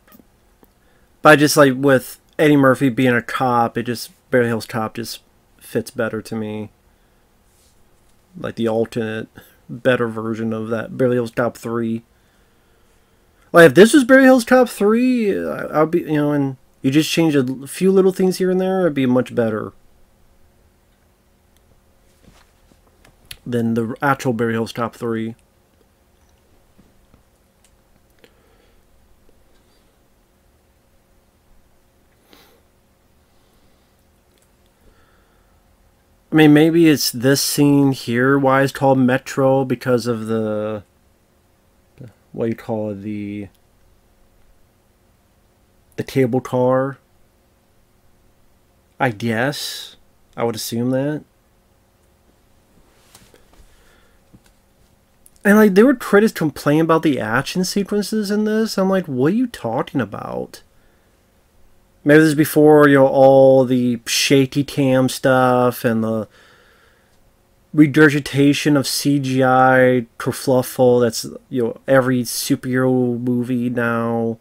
but just like with Eddie Murphy being a cop, it just, Beverly Hills Cop just fits better to me. Like the alternate, better version of that Beverly Hills Cop 3. Like if this was Beverly Hills Cop 3, I'd be, you know, and you just change a few little things here and there, it'd be much better than the actual Beverly Hills Cop 3. I mean, maybe it's this scene here why it's called Metro, because of the, what do you call it, the cable car. I guess. I would assume that. And like, there were critics complaining about the action sequences in this. I'm like, what are you talking about? Maybe this is before, you know, all the shaky cam stuff and the regurgitation of CGI kerfluffle that's, you know, every superhero movie now.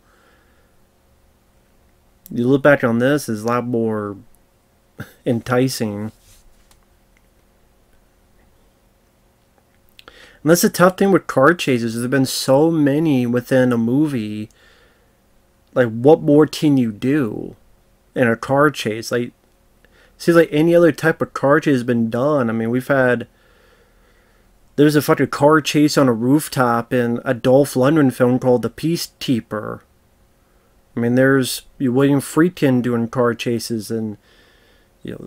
You look back on this, it's a lot more enticing. And that's the tough thing with car chases. There's been so many within a movie. Like, what more can you do in a car chase? Like, seems like any other type of car chase has been done. I mean, we've had There's a fucking car chase on a rooftop in a Dolph Lundgren film called The Peacekeeper. I mean, there's William Friedkin doing car chases, and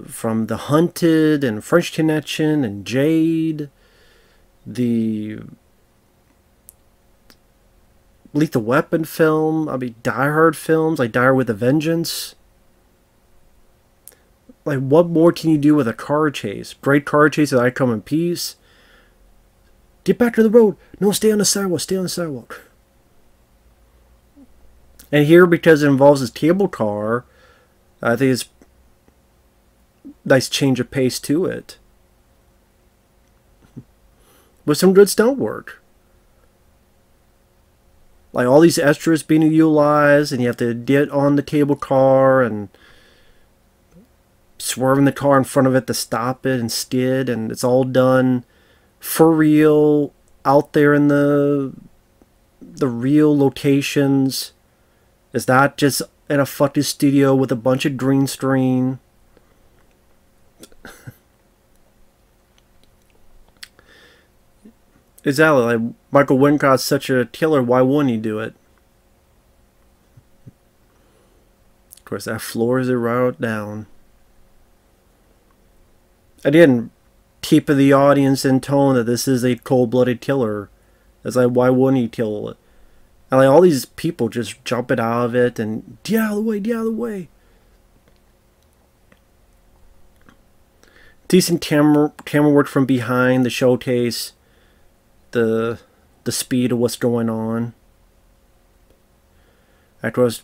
from The Hunted and French Connection and Jade, the Lethal Weapon film. I mean, Die Hard films like Die Hard with a Vengeance. Like, what more can you do with a car chase? Great car chase that I Come in Peace. Get back to the road. No, stay on the sidewalk. Stay on the sidewalk. And here, because it involves his cable car, I think it's a nice change of pace to it. With some good stunt work. Like all these extras being utilized, and you have to get on the cable car and swerving the car in front of it to stop it and skid, and it's all done for real out there in the real locations. It's not just in a fucking studio with a bunch of green screen. Exactly. Like, Michael Wincott's such a killer, why wouldn't he do it? Of course, that floors it right down. Again, keeping the audience in tone that this is a cold-blooded killer. It's like, why wouldn't he kill it? And like all these people just jumping out of it and get out of the way, get out of the way. Decent camera work from behind the showcase, the speed of what's going on. After I was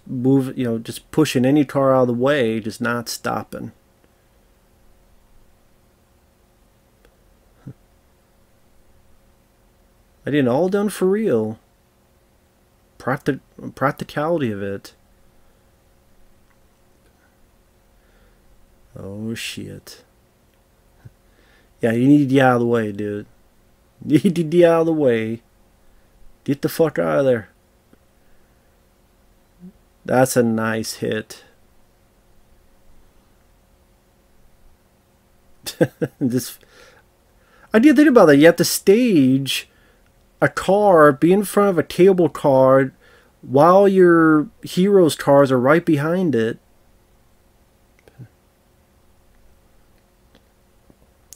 just pushing any car out of the way, just not stopping. I did all done for real. Practicality of it. Oh shit. Yeah, you need to get out of the way, dude. You need to get out of the way. Get the fuck out of there. That's a nice hit. I did think about that. You have to stage a car, be in front of a cable car while your hero's cars are right behind it.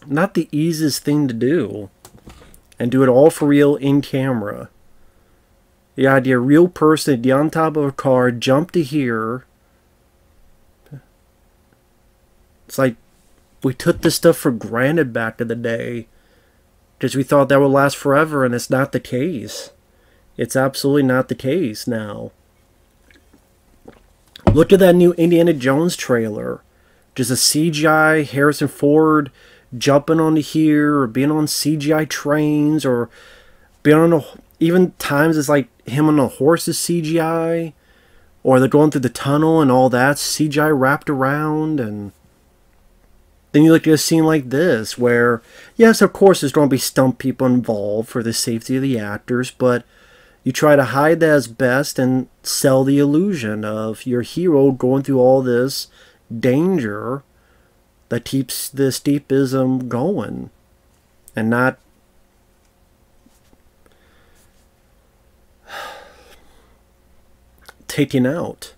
Not the easiest thing to do. And do it all for real in camera. The idea, a real person get on top of a car, jump to here. It's like we took this stuff for granted back in the day. Because we thought that would last forever, and it's not the case. It's absolutely not the case now. Look at that new Indiana Jones trailer. Just a CGI Harrison Ford jumping onto here, or being on CGI trains, or being on even times it's like him on a horse is CGI, or they're going through the tunnel and all that CGI wrapped around. And then you look at a scene like this where, yes, of course there's going to be stunt people involved for the safety of the actors, but you try to hide that as best and sell the illusion of your hero going through all this danger that keeps the escapism going and not taken out.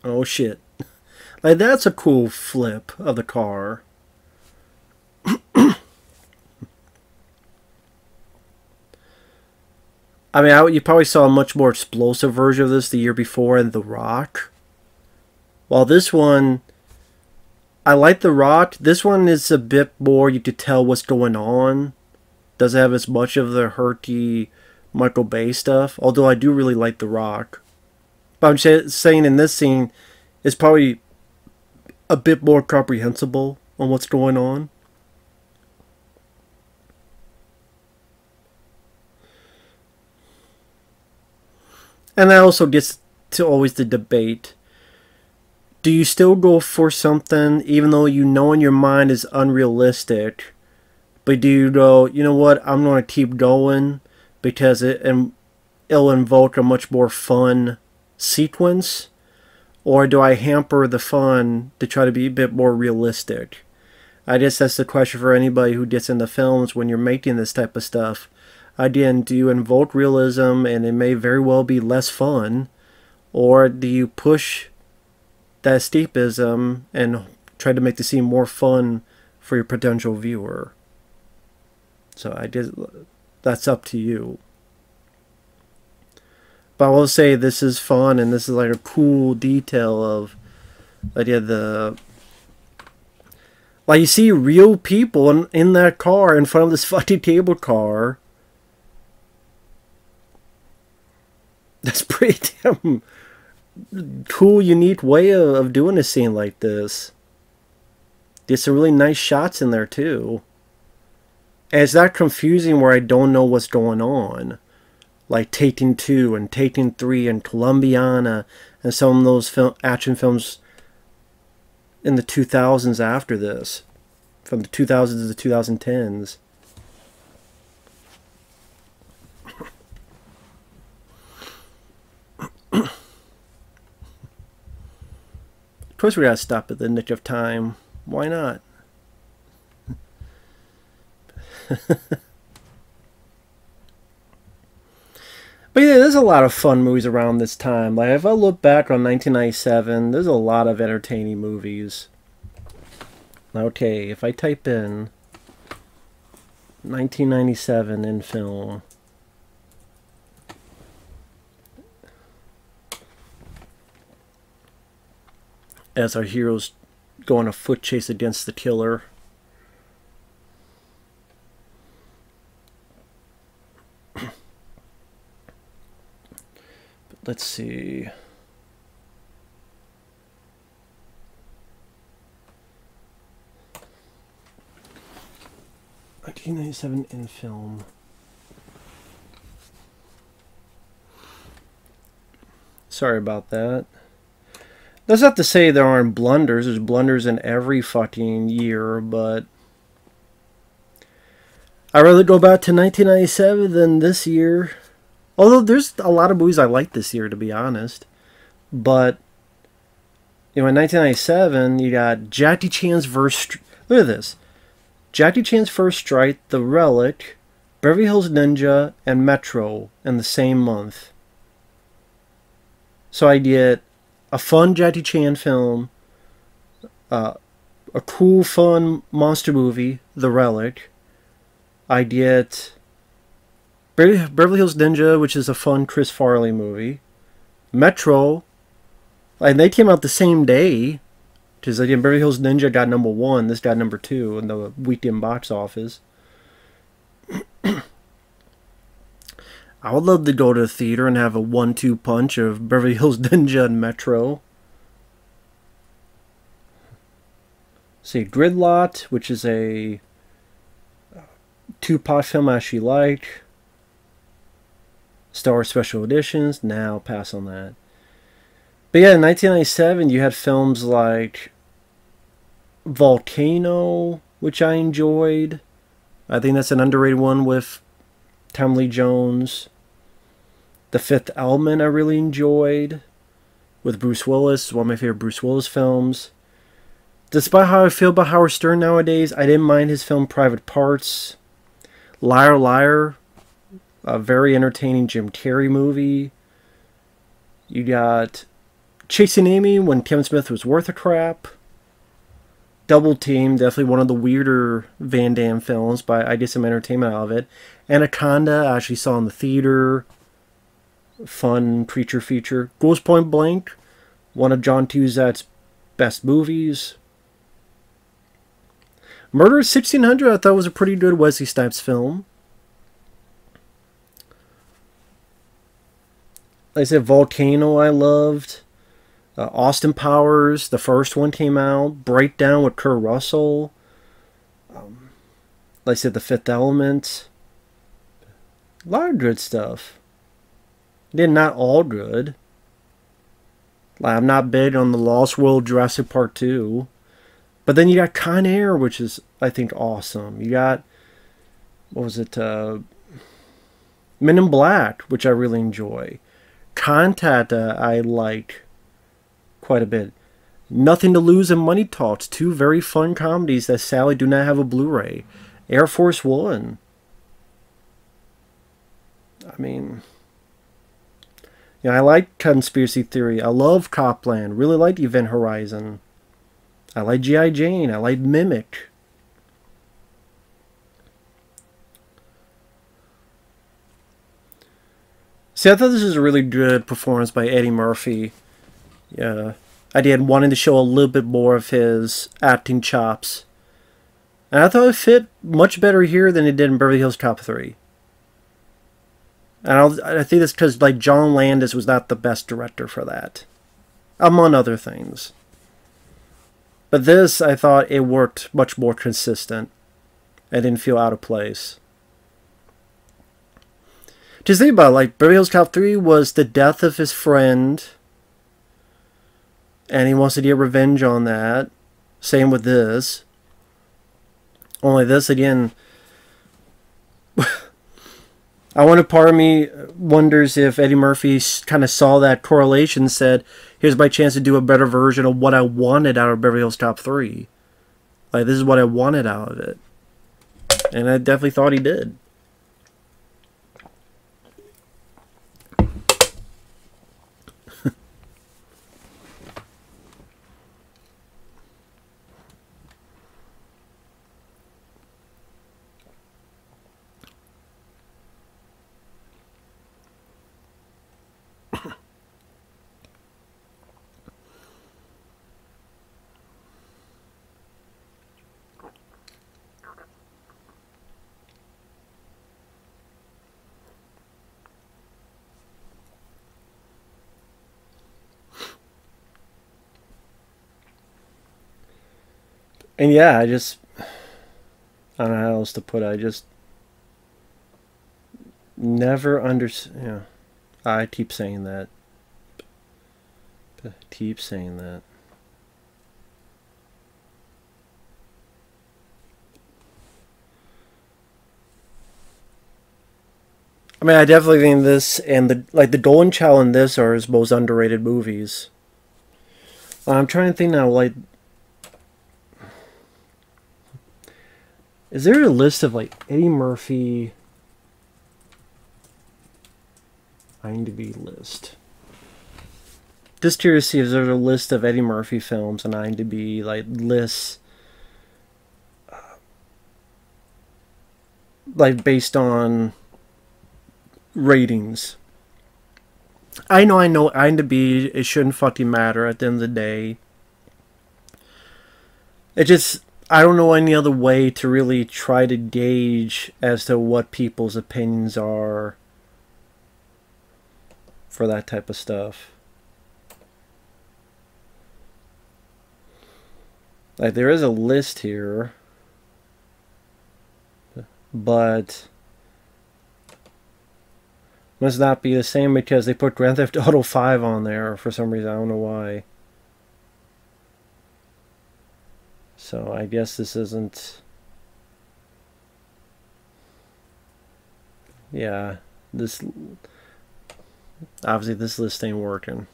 Oh shit. Like, that's a cool flip of the car. I mean, you probably saw a much more explosive version of this the year before in The Rock. While this one, I like The Rock. This one is a bit more, you could tell what's going on. Doesn't have as much of the herky Michael Bay stuff. Although I do really like The Rock. But I'm saying in this scene, it's probably a bit more comprehensible on what's going on. And that also gets to always the debate. Do you still go for something even though you know in your mind is unrealistic, But do you go, you know what, I'm going to keep going because it'll invoke a much more fun sequence? Or do I hamper the fun to try to be a bit more realistic? I guess that's the question for anybody who gets into films when you're making this type of stuff. Again, do you invoke realism and it may very well be less fun? Or do you push that escapism and try to make the scene more fun for your potential viewer? So I guess that's up to you. But I will say this is fun, and this is like a cool detail of like like you see real people in that car in front of this fucking cable car. That's pretty damn cool, unique way of doing a scene like this. There's some really nice shots in there too. And it's not confusing where I don't know what's going on. Like Taken 2 and Taken 3 and Columbiana and some of those action films in the 2000s after this. From the 2000s to the 2010s. Of course we gotta stop at the nick of time. Why not? But yeah, there's a lot of fun movies around this time. Like, if I look back on 1997, there's a lot of entertaining movies. Okay, if I type in 1997 in film, as our heroes go on a foot chase against the killer. Let's see. "1997 in film." Sorry about that. That's not to say there aren't blunders. There's blunders in every fucking year, but I'd rather go back to 1997 than this year. Although there's a lot of movies I like this year, to be honest. But, you know, in 1997, you got Jackie Chan's first... Look at this. Jackie Chan's First Strike, The Relic, Beverly Hills Ninja, and Metro in the same month. So I get a fun Jackie Chan film, a cool, fun monster movie, The Relic. I get Beverly Hills Ninja, which is a fun Chris Farley movie. Metro, and they came out the same day. Because again, Beverly Hills Ninja got #1, this got #2 in the weekend box office. I would love to go to the theater and have a 1-2 punch of Beverly Hills Ninja and Metro. See, Gridlock, which is a two-part film I actually like. Star Wars Special Editions, now pass on that. But yeah, in 1997, you had films like Volcano, which I enjoyed. I think that's an underrated one with Tom Lee Jones. The Fifth Element I really enjoyed with Bruce Willis, one of my favorite Bruce Willis films. Despite how I feel about Howard Stern nowadays, I didn't mind his film Private Parts. Liar Liar, a very entertaining Jim Carrey movie. You got Chasing Amy when Kevin Smith was worth a crap. Double Team, definitely one of the weirder Van Damme films, but I get some entertainment out of it. Anaconda, I actually saw in the theater. Fun creature feature. Grosse Point Blank, one of John Cusack's best movies. Murder 1600, I thought was a pretty good Wesley Snipes film. Like I said, Volcano I loved. Austin Powers, the first one came out. Breakdown with Kurt Russell. Like I said, The Fifth Element. A lot of good stuff. Again, not all good. Like, I'm not big on the Lost World Jurassic Park 2. But then you got Con Air, which is, I think, awesome. You got what was it? Men in Black, which I really enjoy. Contact, I like quite a bit. Nothing to Lose and Money Talks, two very fun comedies that sadly do not have a Blu-ray. Air Force One. I mean, yeah, I like Conspiracy Theory. I love Copland. Really like Event Horizon. I like G.I. Jane. I like Mimic. See, I thought this was a really good performance by Eddie Murphy. Yeah, I did wanting to show a little bit more of his acting chops. And I thought it fit much better here than it did in Beverly Hills Cop 3. And I think that's because, like, John Landis was not the best director for that, among other things. But this, I thought it worked much more consistent. It didn't feel out of place. Just think about it, like, Beverly Hills Cop 3 was the death of his friend, and he wants to get revenge on that. Same with this. Only this, again, I wonder, part of me wonders if Eddie Murphy kind of saw that correlation and said, here's my chance to do a better version of what I wanted out of Beverly Hills Cop 3. Like, this is what I wanted out of it. And I definitely thought he did. And yeah, I don't know how else to put it. I just never understand. Yeah, I keep saying that. I keep saying that. I mean, I definitely think this and the Golden Child and this are his most underrated movies. I'm trying to think now, like, is there a list of, like, Eddie Murphy IMDb list? Just curious to see if there's a list of Eddie Murphy films on IMDb, like, lists, like, based on ratings. I know IMDb, it shouldn't fucking matter at the end of the day. It just, I don't know any other way to really try to gauge as to what people's opinions are for that type of stuff. Like, there is a list here, but must not be the same because they put Grand Theft Auto 5 on there for some reason. I don't know why. So I guess this isn't... Yeah, this... Obviously this list ain't working.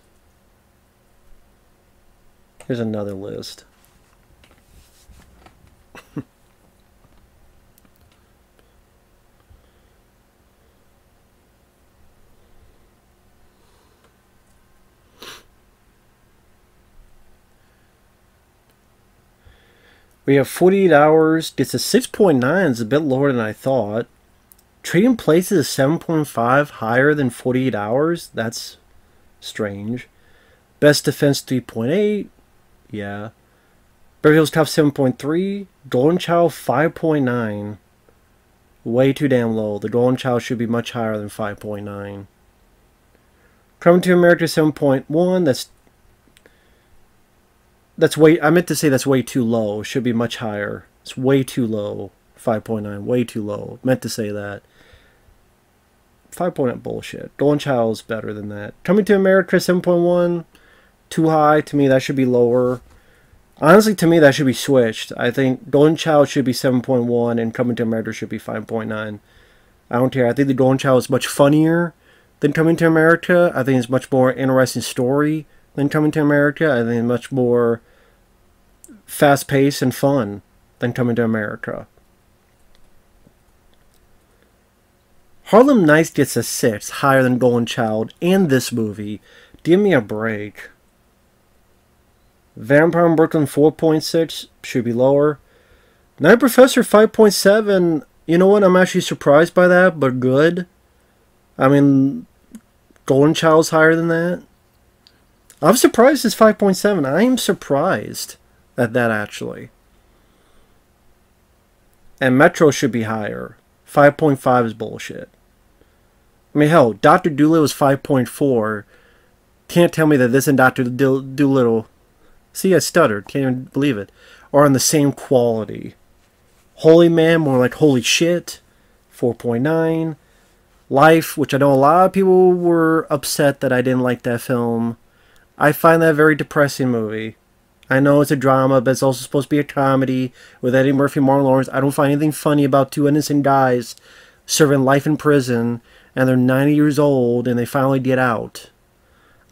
Here's another list. We have 48 Hours, gets a 6.9, it's a bit lower than I thought. Trading Places is 7.5, higher than 48 Hours, that's strange. Best Defense 3.8, yeah. Beverly Hills Cop 7.3, Golden Child 5.9. Way too damn low, the Golden Child should be much higher than 5.9. Coming to America 7.1, that's way, I meant to say that's way too low. It should be much higher. It's way too low. 5.9, way too low. Meant to say that. 5.9 bullshit. Golden Child is better than that. Coming to America 7.1, too high. To me, that should be lower. Honestly, to me, that should be switched. I think Golden Child should be 7.1 and Coming to America should be 5.9. I don't care. I think the Golden Child is much funnier than Coming to America. I think it's much more interesting story than Coming to America. I think it's much more fast-paced and fun than Coming to America. Harlem Nights gets a 6, higher than Golden Child and this movie. Give me a break. Vampire in Brooklyn 4.6, should be lower. Night Professor 5.7, you know what, I'm actually surprised by that, but good. I mean, Golden Child's higher than that. I'm surprised it's 5.7. I am surprised at that, actually. And Metro should be higher. 5.5 is bullshit. I mean, hell, Dr. Dolittle was 5.4. Can't tell me that this and Dr. Dolittle... See, I stuttered. Can't even believe it. Are on the same quality. Holy Man, more like holy shit. 4.9. Life, which I know a lot of people were upset that I didn't like that film. I find that a very depressing movie. I know it's a drama, but it's also supposed to be a comedy with Eddie Murphy and Martin Lawrence. I don't find anything funny about two innocent guys serving life in prison, and they're 90 years old, and they finally get out.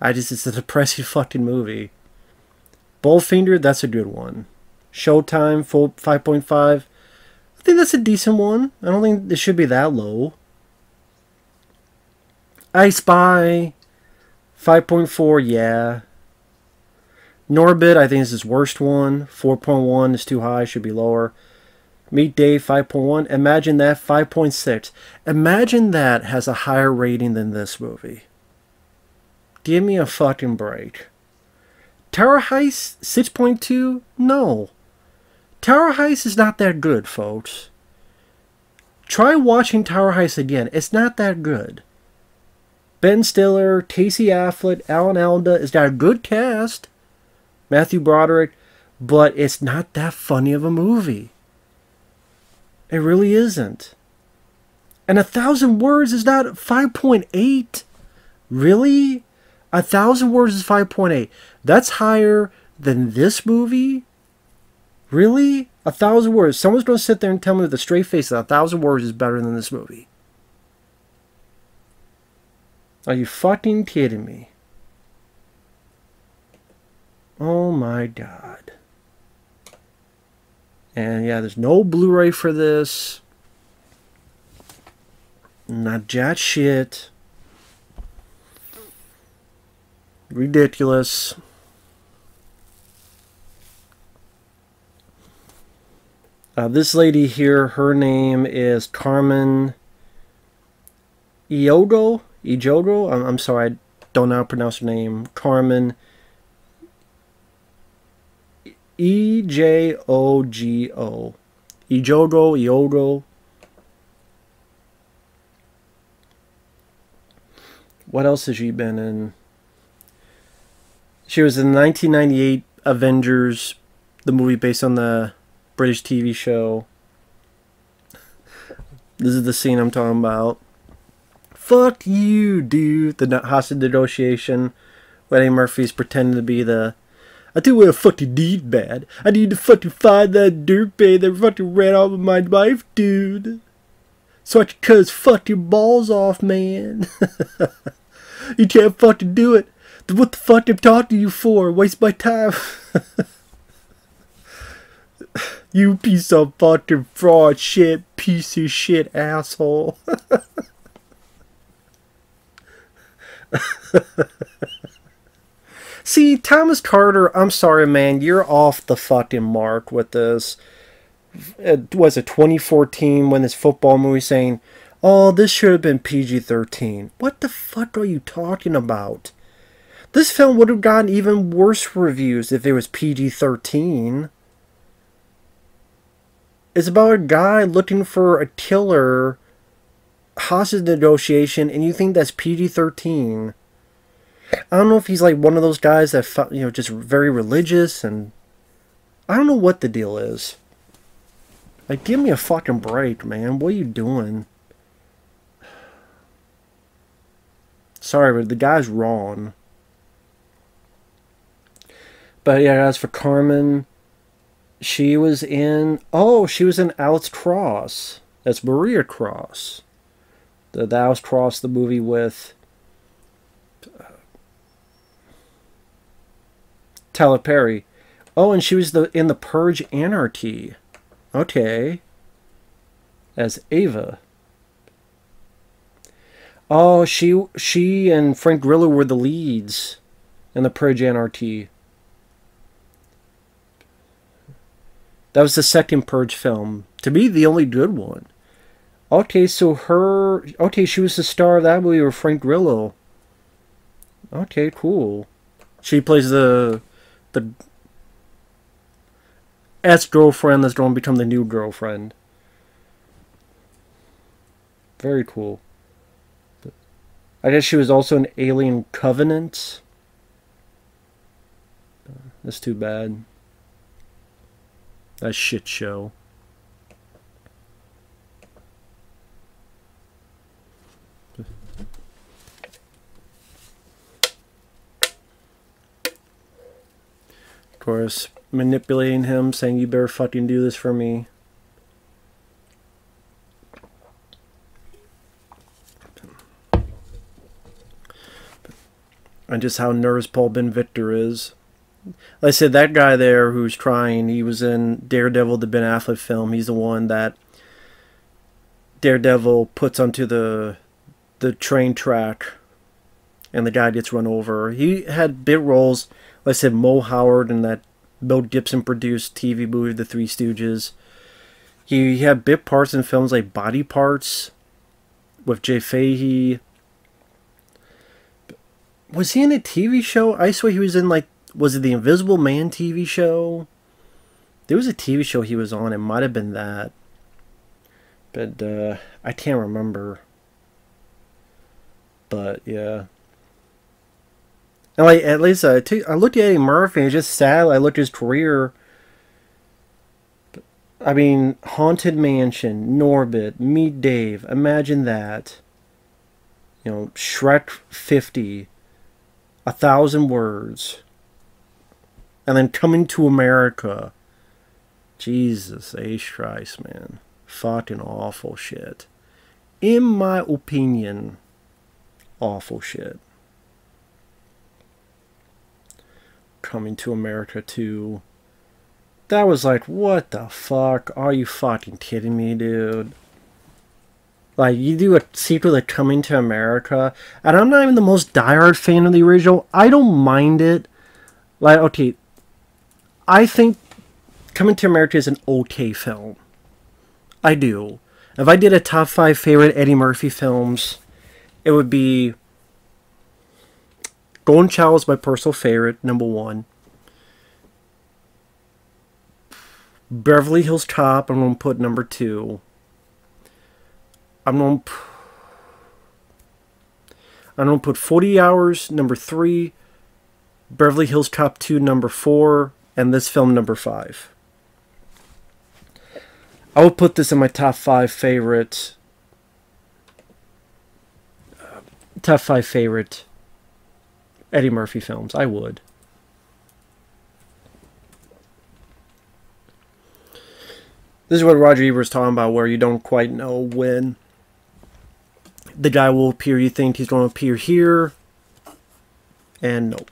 It's a depressing fucking movie. Bullfinger, that's a good one. Showtime, 5.5. I think that's a decent one. I don't think it should be that low. I Spy, 5.4, yeah. Norbit, I think is his worst one. 4.1 is too high, should be lower. Meet Dave, 5.1. Imagine that, 5.6. Imagine that has a higher rating than this movie. Give me a fucking break. Tower Heist, 6.2? No. Tower Heist is not that good, folks. Try watching Tower Heist again. It's not that good. Ben Stiller, Casey Affleck, Alan Alda. It's got a good cast. Matthew Broderick. But it's not that funny of a movie. It really isn't. And 1,000 Words is not 5.8? Really? 1,000 Words is 5.8. That's higher than this movie? Really? 1,000 Words. Someone's going to sit there and tell me with a straight face that 1,000 Words is better than this movie. Are you fucking kidding me? Oh my god. And yeah, there's no Blu-ray for this. Not jack shit. Ridiculous. This lady here, her name is Carmen Ejogo. I'm sorry, I don't know how to pronounce her name. Carmen Ejogo. Ejogo. What else has she been in? She was in the 1998 Avengers, the movie based on the British TV show. This is the scene I'm talking about. Fuck you, dude. The hostage negotiation. Where Eddie Murphy's pretending to be the... I tell you what I fucking need, man. I need to fucking find that dirtbag that fucking ran off with my wife, dude. So I can cut his fucking balls off, man. You can't fucking do it. Then what the fuck I'm talking to you for? Waste my time. You piece of fucking fraud shit, piece of shit asshole. See, Thomas Carter, I'm sorry, man, you're off the fucking mark with this. It was it 2014 when this football movie saying, oh, this should have been PG-13. What the fuck are you talking about? This film would have gotten even worse reviews if it was PG-13. It's about a guy looking for a killer, hostage negotiation, and you think that's PG-13. I don't know if he's like one of those guys that, you know, just very religious, and I don't know what the deal is. Like, give me a fucking break, man. What are you doing? Sorry, but the guy's wrong. But yeah, as for Carmen, She was in... Oh, she was in Alex Cross. That's Maria Cross. The Alex Cross, the movie with... Tyler Perry. Oh, and she was in the Purge Anarchy. Okay. As Ava. Oh, she and Frank Grillo were the leads in the Purge Anarchy. That was the second Purge film. To me, the only good one. Okay, so her... Okay, she was the star of that movie with Frank Grillo. Okay, cool. She plays the ex-girlfriend that's going to become the new girlfriend. Very cool. I guess she was also in Alien Covenant. That's too bad. That shit show. Of course, manipulating him, saying you better fucking do this for me. And just how nervous Paul Ben Victor is. Like I said, that guy there who's trying, he was in Daredevil, the Ben Affleck film. He's the one that Daredevil puts onto the train track, and the guy gets run over. He had big roles. Like I said, Mo Howard in that Mel Gibson produced TV movie, The Three Stooges. He had big parts in films like Body Parts with Jay Fahey. Was he in a TV show? I swear he was in, like, was it the Invisible Man TV show? There was a TV show he was on. It might have been that. But I can't remember. But, yeah. And, like, at least I looked at Eddie Murphy, and it's just sad. I looked at his career. I mean, Haunted Mansion, Norbit, Meet Dave. Imagine that. You know, Shrek 50. 1,000 Words. And then Coming to America. Jesus H. Christ, man. Fucking awful shit. In my opinion, awful shit. Coming to America 2. That was like, what the fuck? Are you fucking kidding me, dude? Like, you do a sequel to Coming to America, and I'm not even the most diehard fan of the original. I don't mind it. Like, okay, I think Coming to America is an okay film. I do. If I did a top 5 favorite Eddie Murphy films, it would be Golden Child is my personal favorite, number 1. Beverly Hills Cop, I'm going to put number 2. I'm going to put 40 Hours, number 3. Beverly Hills Cop 2, number 4. And this film, number 5. I would put this in my top 5 favorite... top 5 favorite Eddie Murphy films. I would. This is what Roger Ebert was talking about, where you don't quite know when the guy will appear. You think he's going to appear here, and nope.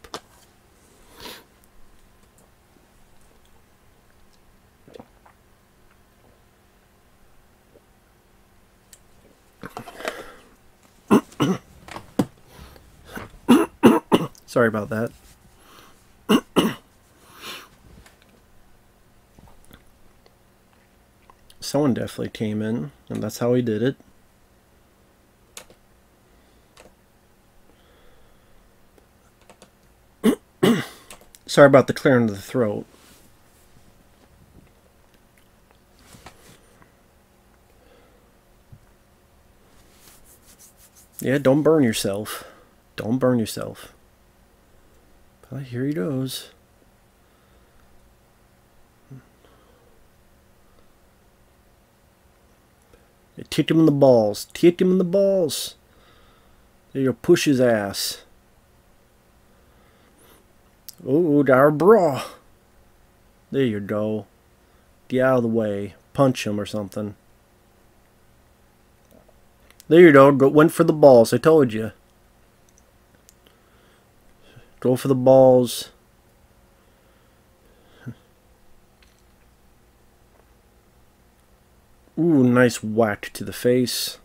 Sorry about that. Someone definitely came in, and that's how he did it. Sorry about the clearing of the throat. Yeah, don't burn yourself. Don't burn yourself. But here he goes. Kick him in the balls. Kick him in the balls. There you go. Push his ass. Oh, got our bra. There you go. Get out of the way. Punch him or something. There you go. Went for the balls. I told you. Go for the balls. Ooh, nice whack to the face.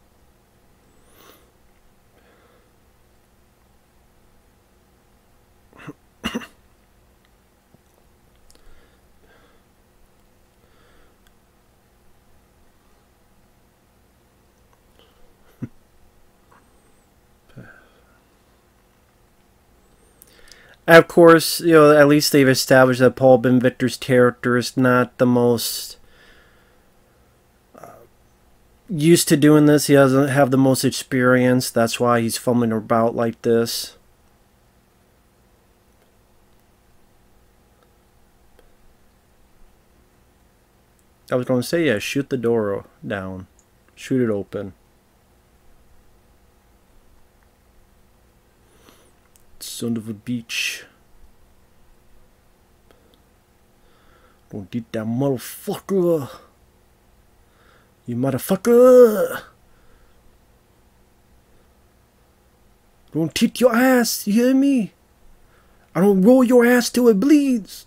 Of course, you know, at least they've established that Paul Ben Victor's character is not the most used to doing this. He doesn't have the most experience. That's why he's fumbling about like this. I was going to say, yeah, shoot the door down. Shoot it open. Son of a bitch. Don't get that motherfucker. You motherfucker. Don't kick your ass, you hear me? I don't roll your ass till it bleeds.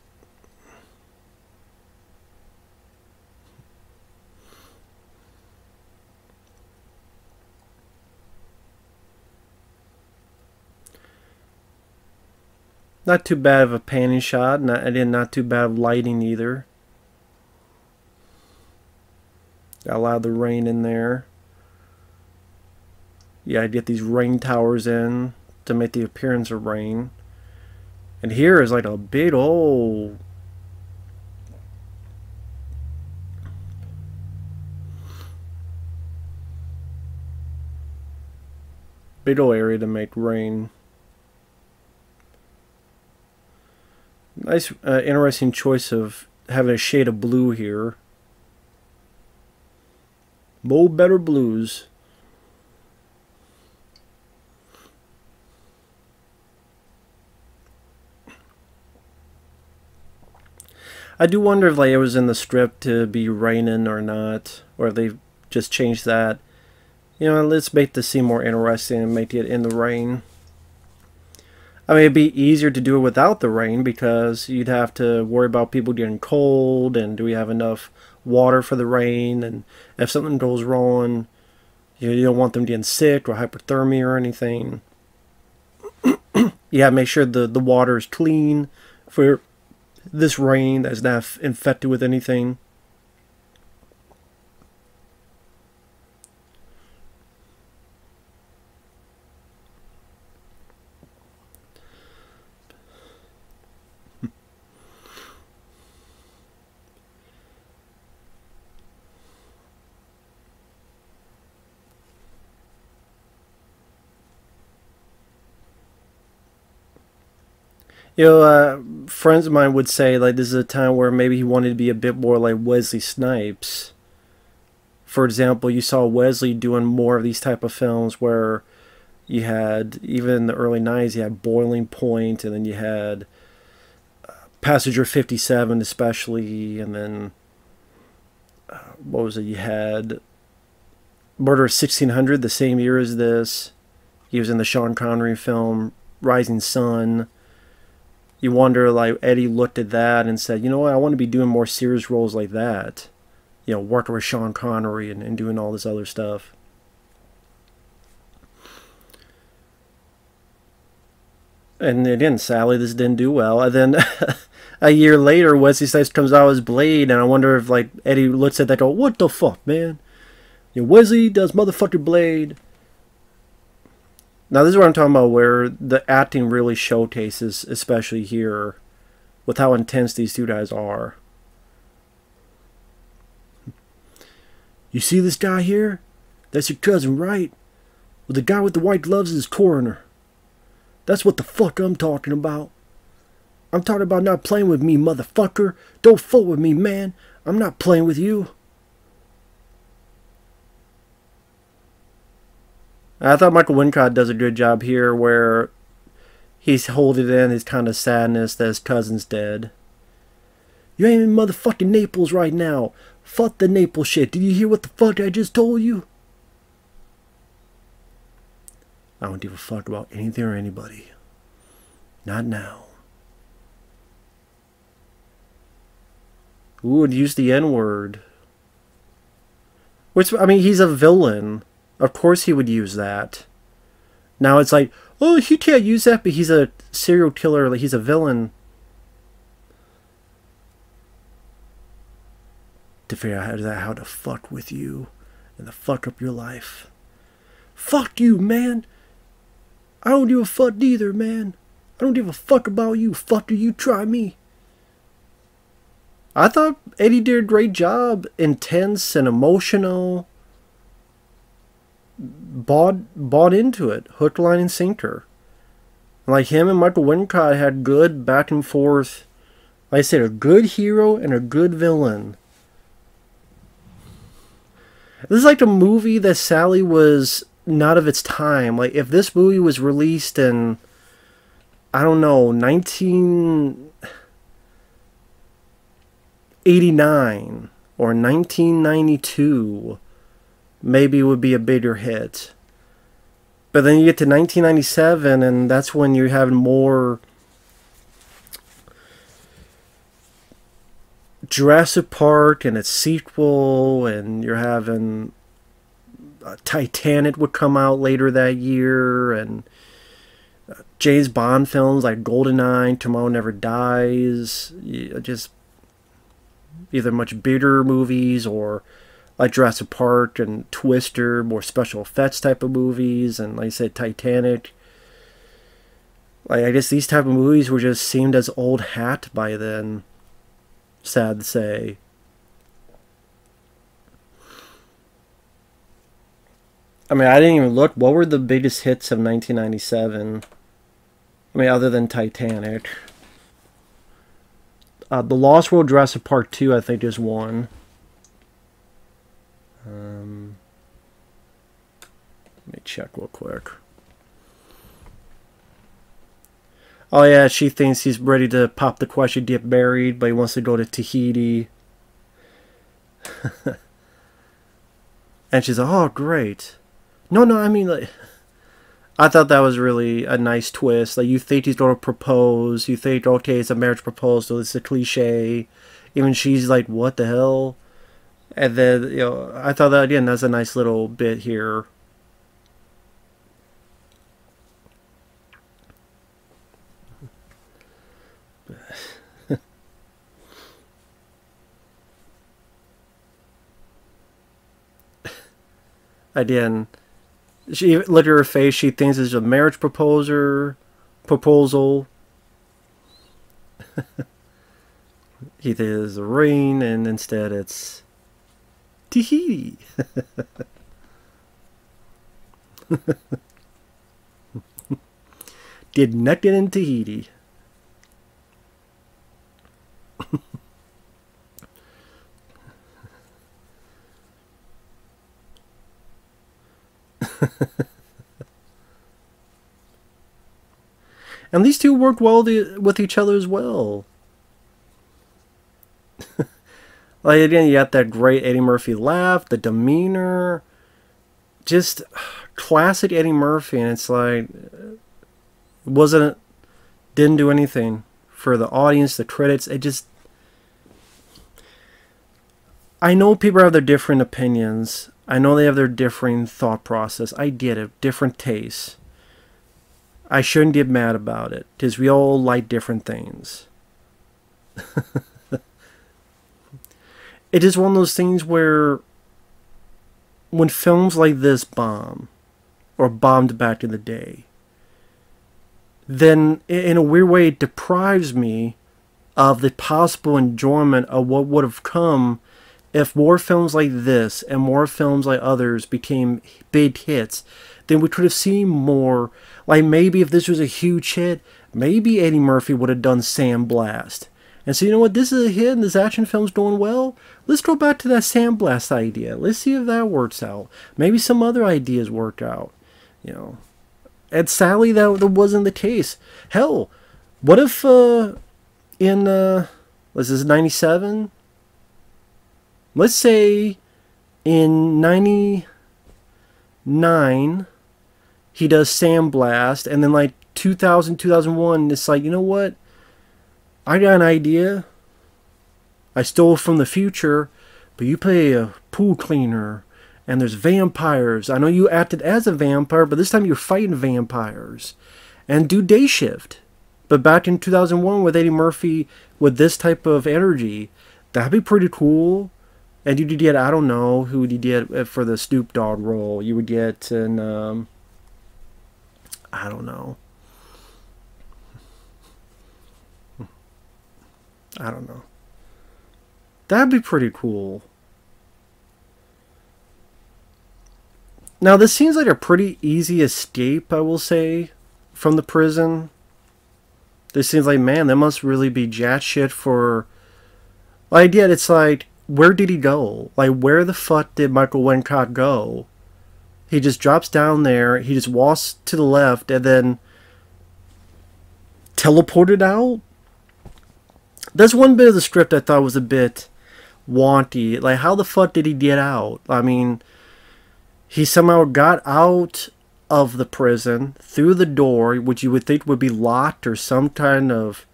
Not too bad of a panning shot, not too bad of lighting either. Got a lot of the rain in there. Yeah, I get these rain towers in to make the appearance of rain. And here is like a big old... big old area to make rain. Nice, interesting choice of having a shade of blue here. More better blues. I do wonder if like it was in the script to be raining or not, or if they just changed that. You know, let's make the scene more interesting and make it in the rain. I mean, it'd be easier to do it without the rain because you'd have to worry about people getting cold and do we have enough water for the rain, and if something goes wrong, you don't want them getting sick or hypothermia or anything. You have to make sure the water is clean for this rain that's not infected with anything. You know, friends of mine would say like this is a time where maybe he wanted to be a bit more like Wesley Snipes. For example, you saw Wesley doing more of these type of films where you had, even in the early 90s, you had Boiling Point, and then you had Passenger 57 especially, and then what was it, you had Murder of 1600 the same year as this. He was in the Sean Connery film Rising Sun. You wonder, like, Eddie looked at that and said, you know what, I want to be doing more serious roles like that. You know, working with Sean Connery and doing all this other stuff. And again, sadly, this didn't do well. And then a year later, Wesley Snipes comes out as Blade, and I wonder if, like, Eddie looks at that and go, what the fuck, man? You know, Wesley does motherfucking Blade. Now, this is what I'm talking about, where the acting really showcases, especially here, with how intense these two guys are. You see this guy here? That's your cousin, right? Well, the guy with the white gloves is coroner. That's what the fuck I'm talking about. I'm talking about not playing with me, motherfucker. Don't fuck with me, man. I'm not playing with you. I thought Michael Wincott does a good job here where he's holding in his kind of sadness that his cousin's dead. You ain't in motherfucking Naples right now. Fuck the Naples shit. Did you hear what the fuck I just told you? I don't give a fuck about anything or anybody. Not now. Ooh, and use the N-word. Which, I mean, he's a villain. Of course he would use that. Now it's like, oh, he can't use that, but he's a serial killer. Like, he's a villain. To figure out how to fuck with you and to fuck up your life. Fuck you, man. I don't give a fuck either, man. I don't give a fuck about you. Fucker, you try me. I thought Eddie did a great job. Intense and emotional. Bought into it. Hook, line, and sinker. Like him and Michael Wincott had good back and forth. Like I said, a good hero and a good villain. This is like a movie that Sally was not of its time. Like, if this movie was released in, I don't know, 1989 or 1992, maybe it would be a bigger hit. But then you get to 1997, and that's when you're having more Jurassic Park and its sequel, and you're having Titanic would come out later that year, and James Bond films like GoldenEye, Tomorrow Never Dies, just either much bigger movies, or like Jurassic Park and Twister, more special effects type of movies, and like I said, Titanic. Like, I guess these type of movies were just seemed as old hat by then. Sad to say. I mean, I didn't even look. What were the biggest hits of 1997? I mean, other than Titanic. The Lost World Jurassic Park 2, I think, is one. Let me check real quick. Oh yeah, she thinks he's ready to pop the question, get married, but he wants to go to Tahiti. And she's like, oh, great. No, I mean, like, I thought that was really a nice twist. Like, you think he's going to propose. You think, okay, it's a marriage proposal. It's a cliche. Even she's like, what the hell? And then, you know, I thought that, again, that's a nice little bit here. Again, she look at her face. She thinks it's a marriage proposal. He thinks it's a ring, and instead it's Tahiti. Did nothing in Tahiti. And these two worked well with each other as well. Like, again, you got that great Eddie Murphy laugh, the demeanor, just classic Eddie Murphy. And it's like, didn't do anything for the audience, the critics. It just, I know people have their different opinions. I know they have their differing thought process. I get it. Different tastes. I shouldn't get mad about it, because we all like different things. It is one of those things where when films like this bomb, or bombed back in the day, then in a weird way it deprives me of the possible enjoyment of what would have come if more films like this and more films like others became big hits. Then we could have seen more. Like, maybe if this was a huge hit, maybe Eddie Murphy would have done Sandblast. And so, you know what, this is a hit and this action film's doing well. Let's go back to that Sandblast idea. Let's see if that works out. Maybe some other ideas work out. You know. And sadly, that wasn't the case. Hell, what if in Was this 97? Let's say in 99 he does Sandblast, and then like 2000, 2001, it's like, you know what? I got an idea. I stole from the future, but you play a pool cleaner, and there's vampires. I know you acted as a vampire, but this time you're fighting vampires. And do Day Shift. But back in 2001 with Eddie Murphy with this type of energy, that'd be pretty cool. And you would get, I don't know, who would you get for the Snoop Dogg role? You would get an, I don't know. I don't know. That'd be pretty cool. Now, this seems like a pretty easy escape, I will say, from the prison. This seems like, man, that must really be jack shit for... Like, yeah, it's like, where did he go? Like, where the fuck did Michael Wincott go? He just drops down there, he just walks to the left, and then teleported out? There's one bit of the script I thought was a bit wonky. Like, how the fuck did he get out? I mean, he somehow got out of the prison through the door, which you would think would be locked or some kind of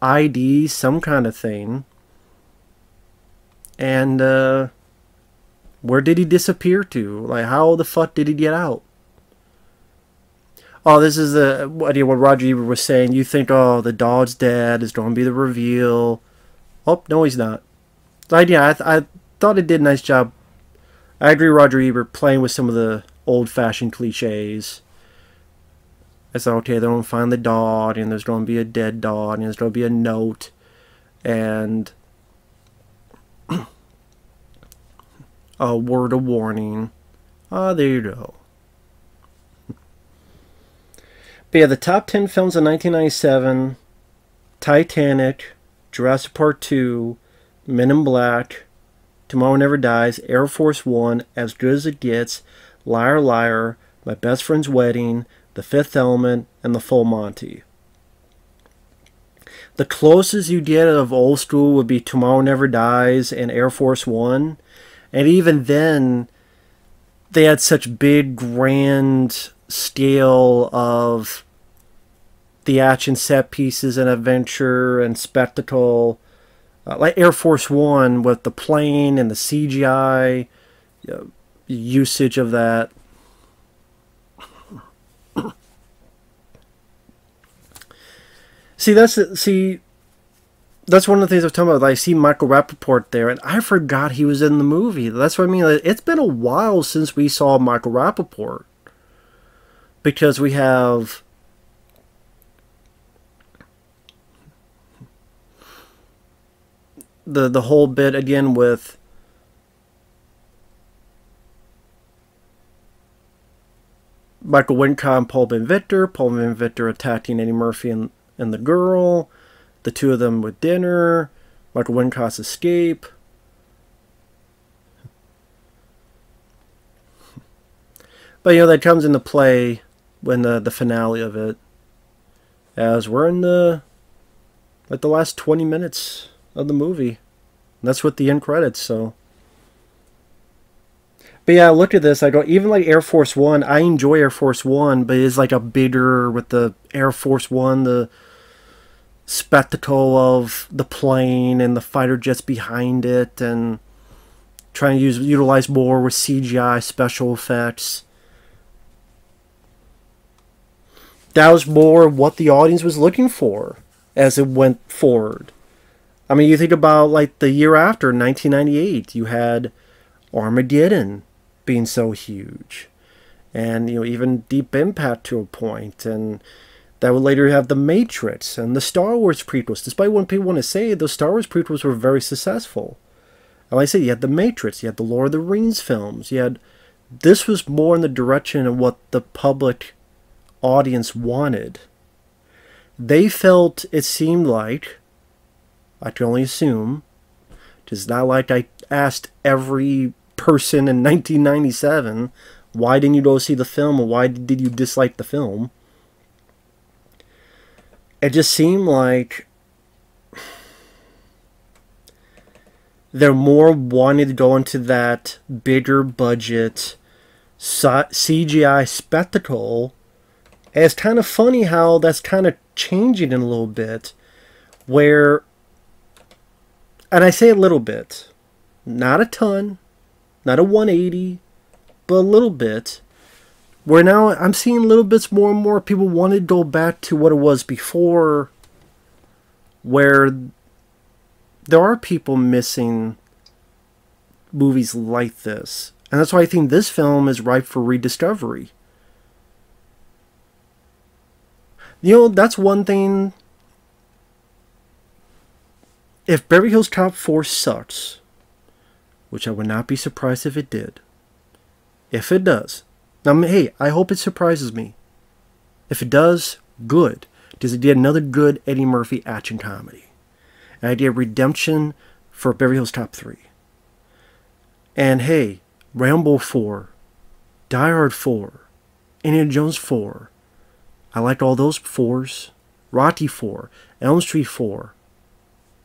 ID, some kind of thing. And where did he disappear to? Like, how the fuck did he get out? Oh, this is what Roger Ebert was saying. You think, oh, the dog's dead. It's going to be the reveal. Oh, no, he's not. The idea, I thought it did a nice job. I agree, Roger Ebert, playing with some of the old-fashioned cliches. I said, okay, they're going to find the dog, and there's going to be a dead dog, and there's going to be a note, and a word of warning. Ah, there you go. But yeah, the top 10 films of 1997, Titanic, Jurassic Park 2, Men in Black, Tomorrow Never Dies, Air Force One, As Good as It Gets, Liar Liar, My Best Friend's Wedding, The Fifth Element, and The Full Monty. The closest you get of old school would be Tomorrow Never Dies and Air Force One. And even then, they had such big, grand scale of the action set pieces and adventure and spectacle. Like Air Force One with the plane and the CGI usage of that. See, that's one of the things I'm talking about. I see Michael Rapaport there, and I forgot he was in the movie. That's what I mean. It's been a while since we saw Michael Rapaport, because we have the whole bit again with Michael Wincott and Paul Ben Victor attacking Eddie Murphy and the girl, the two of them with dinner, Michael Wincott's escape. But you know, that comes into play when the finale of it, as we're in the last 20 minutes of the movie. And that's with the end credits, so. But yeah, I looked at this, I go, even like Air Force One, I enjoy Air Force One, but it's like a bigger, with the Air Force One, the spectacle of the plane and the fighter jets behind it, and trying to utilize more with CGI special effects. That was more what the audience was looking for as it went forward. I mean, you think about like the year after, 1998, you had Armageddon being so huge, and you know, even Deep Impact to a point, and that would later have The Matrix and the Star Wars prequels. Despite what people want to say, those Star Wars prequels were very successful. And like I said, you had The Matrix, you had the Lord of the Rings films, this was more in the direction of what the public audience wanted. They felt, it seemed like, I can only assume, it's not like I asked every person in 1997, why didn't you go see the film, or why did you dislike the film? It just seemed like they're more wanting to go into that bigger budget CGI spectacle. And it's kind of funny how that's kind of changing in a little bit. Where, and I say a little bit, not a ton, not a 180, but a little bit. Where now I'm seeing little bits more and more people want to go back to what it was before. Where there are people missing movies like this. And that's why I think this film is ripe for rediscovery. You know, that's one thing. If Beverly Hills Cop 4 sucks, which I would not be surprised if it did. If it does. Now, hey, I hope it surprises me. If it does, good. Because it did another good Eddie Murphy action comedy. And I did redemption for Beverly Hills Cop 3. And hey, Rambo 4, Die Hard 4, Indiana Jones 4. I liked all those 4s. Rocky 4, Elm Street 4.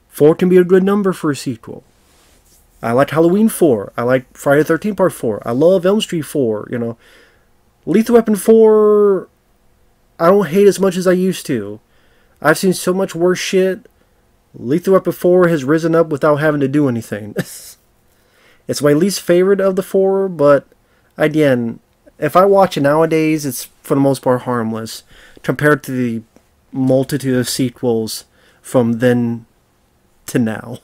4 can be a good number for a sequel. I like Halloween 4. I like Friday the 13th Part 4. I love Elm Street 4, you know. Lethal Weapon 4, I don't hate as much as I used to. I've seen so much worse shit. Lethal Weapon 4 has risen up without having to do anything. It's my least favorite of the 4, but again, if I watch it nowadays, it's for the most part harmless compared to the multitude of sequels from then to now.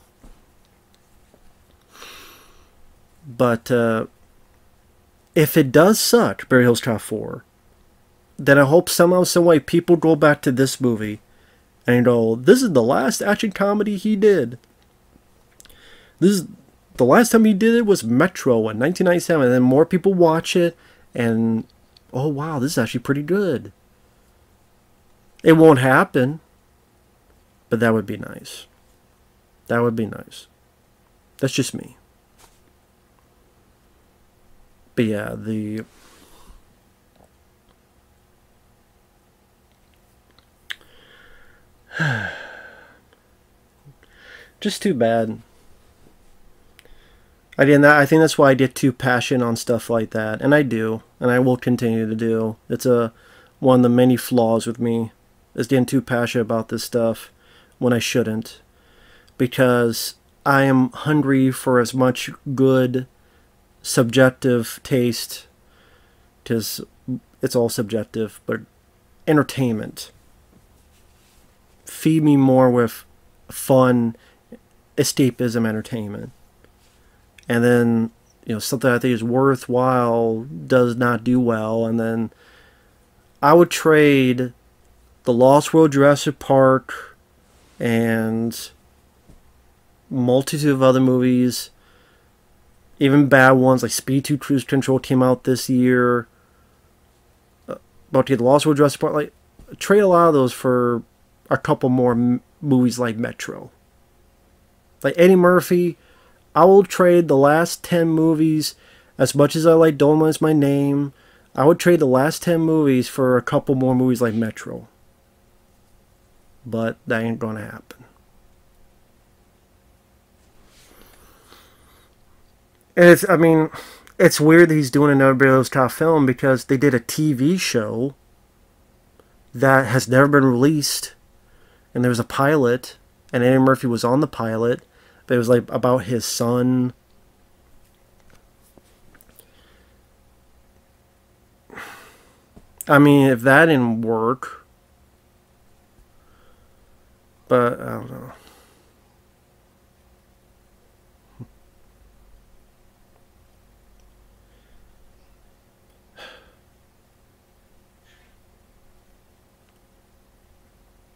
But if it does suck, Beverly Hills Cop 4, then I hope somehow, some way, people go back to this movie and go, this is the last action comedy he did. This is the last time he did it was Metro in 1997, and then more people watch it, and oh wow, this is actually pretty good. It won't happen, but that would be nice. That would be nice. That's just me. But yeah, just too bad. I think that's why I get too passionate on stuff like that, and I do, and I will continue to do. It's one of the many flaws with me, is getting too passionate about this stuff when I shouldn't, because I am hungry for as much good subjective taste, because it's all subjective, but entertainment. Feed me more with fun escapism entertainment. And then, you know, something I think is worthwhile does not do well. And then I would trade the Lost World Jurassic Park and multitude of other movies, even bad ones like Speed 2 Cruise Control came out this year. But the Lost World Jurassic Park, like, trade a lot of those for a couple more movies like Metro. Like Eddie Murphy, I will trade the last 10 movies, as much as I like Don't Is My Name, I would trade the last 10 movies for a couple more movies like Metro. But that ain't gonna happen. And it's weird that he's doing another Beverly Hills Cop film, because they did a TV show that has never been released, and there was a pilot, and Eddie Murphy was on the pilot, but it was like about his son. I mean, if that didn't work, but I don't know.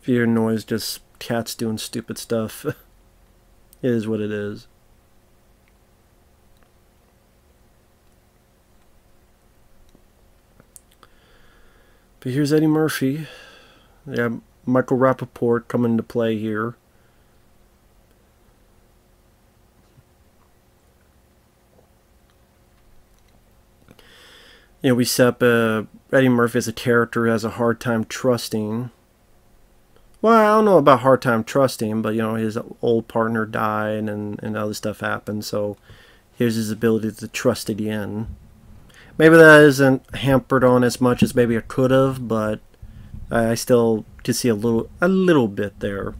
If you hear noise, just cats doing stupid stuff. It is what it is. But here's Eddie Murphy. Yeah, Michael Rapaport coming into play here. You know, we set up Eddie Murphy as a character who has a hard time trusting Well, I don't know about hard time trusting, but you know, his old partner died and other stuff happened, so here's his ability to trust again. Maybe that isn't hampered on as much as maybe it could have, but I still just see a little bit there.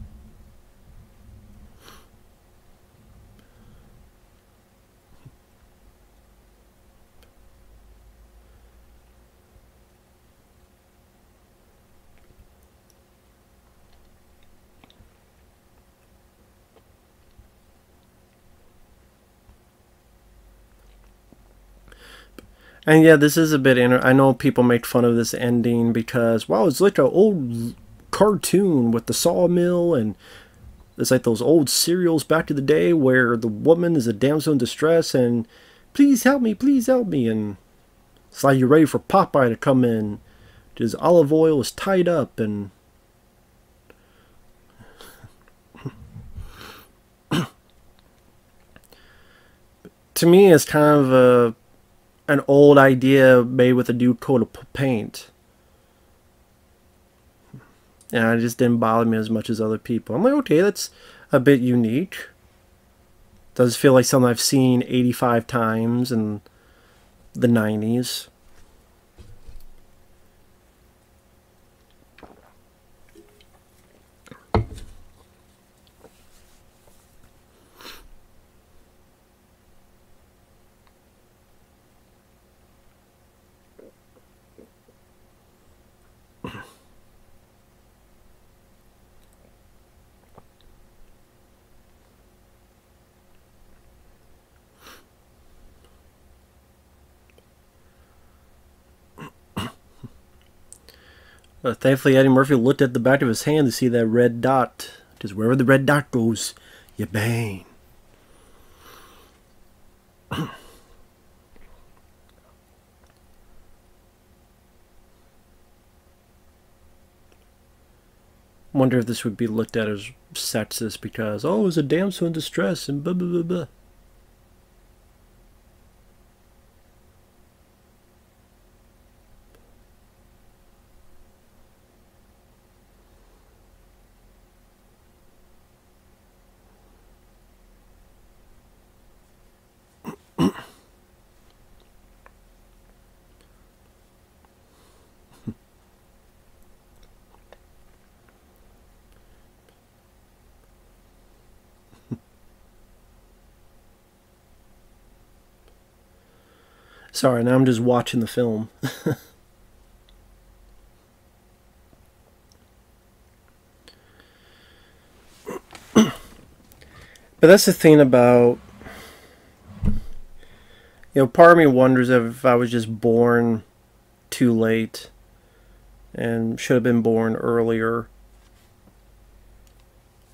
And yeah, this is a bit I know people make fun of this ending because, wow, it's like an old cartoon with the sawmill, and it's like those old serials back to the day where the woman is a damsel in distress and please help me, and it's like you're ready for Popeye to come in. His olive oil is tied up, and to me it's kind of an old idea made with a new coat of paint. And it just didn't bother me as much as other people. I'm like, okay, that's a bit unique. Does feel like something I've seen 85 times in the 90s. Thankfully, Eddie Murphy looked at the back of his hand to see that red dot. Because wherever the red dot goes, you bang. Wonder if this would be looked at as sexist because, oh, it's a damsel in distress and blah blah blah blah. Sorry, now I'm just watching the film. But that's the thing about, part of me wonders if I was just born too late and should have been born earlier.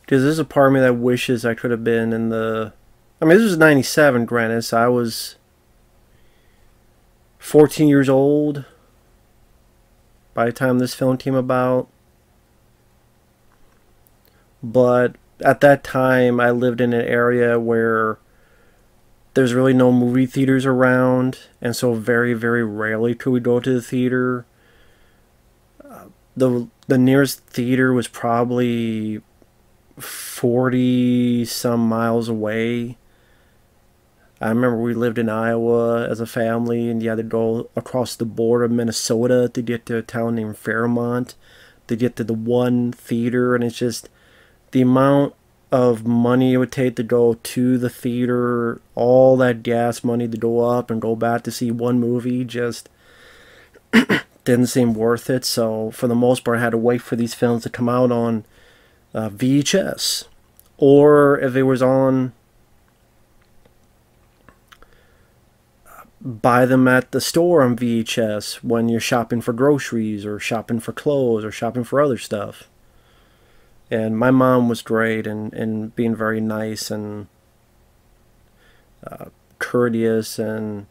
Because there's a part of me that wishes I could have been in the... I mean, this was 97, granted, so I was 14 years old by the time this film came about. But at that time, I lived in an area where there's really no movie theaters around, and so very, very rarely could we go to the theater. The nearest theater was probably 40 some miles away. I remember we lived in Iowa as a family, and you had to go across the border of Minnesota to get to a town named Fairmont, to get to the one theater, and it's just the amount of money it would take to go to the theater, all that gas money to go up and go back to see one movie, just didn't seem worth it. So for the most part, I had to wait for these films to come out on VHS, or if it was on, buy them at the store on VHS when you're shopping for groceries or shopping for clothes or shopping for other stuff. And my mom was great and being very nice and courteous and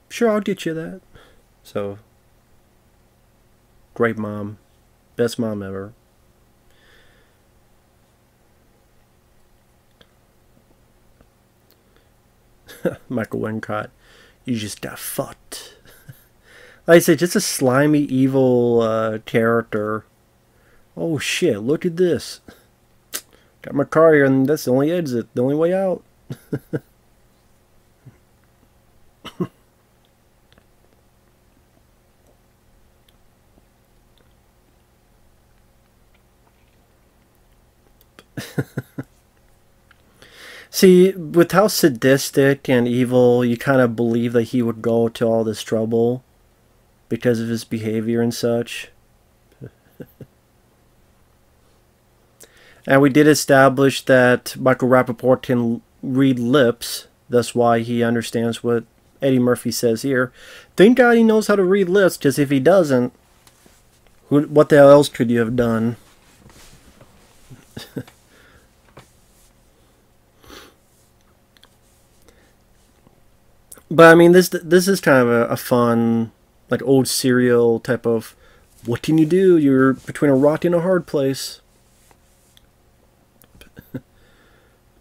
sure, I'll get you that. So, great mom. Best mom ever. Michael Wincott. You just got fucked. Like I said, just a slimy, evil character. Oh shit, look at this. Got my car here and that's the only exit, the only way out. See, with how sadistic and evil, you kind of believe that he would go to all this trouble because of his behavior and such. And we did establish that Michael Rapaport can read lips. That's why he understands what Eddie Murphy says here. Thank God he knows how to read lips, because if he doesn't, what the hell else could you have done? But I mean, this is kind of a fun, like old serial type of, what can you do? You're between a rock and a hard place.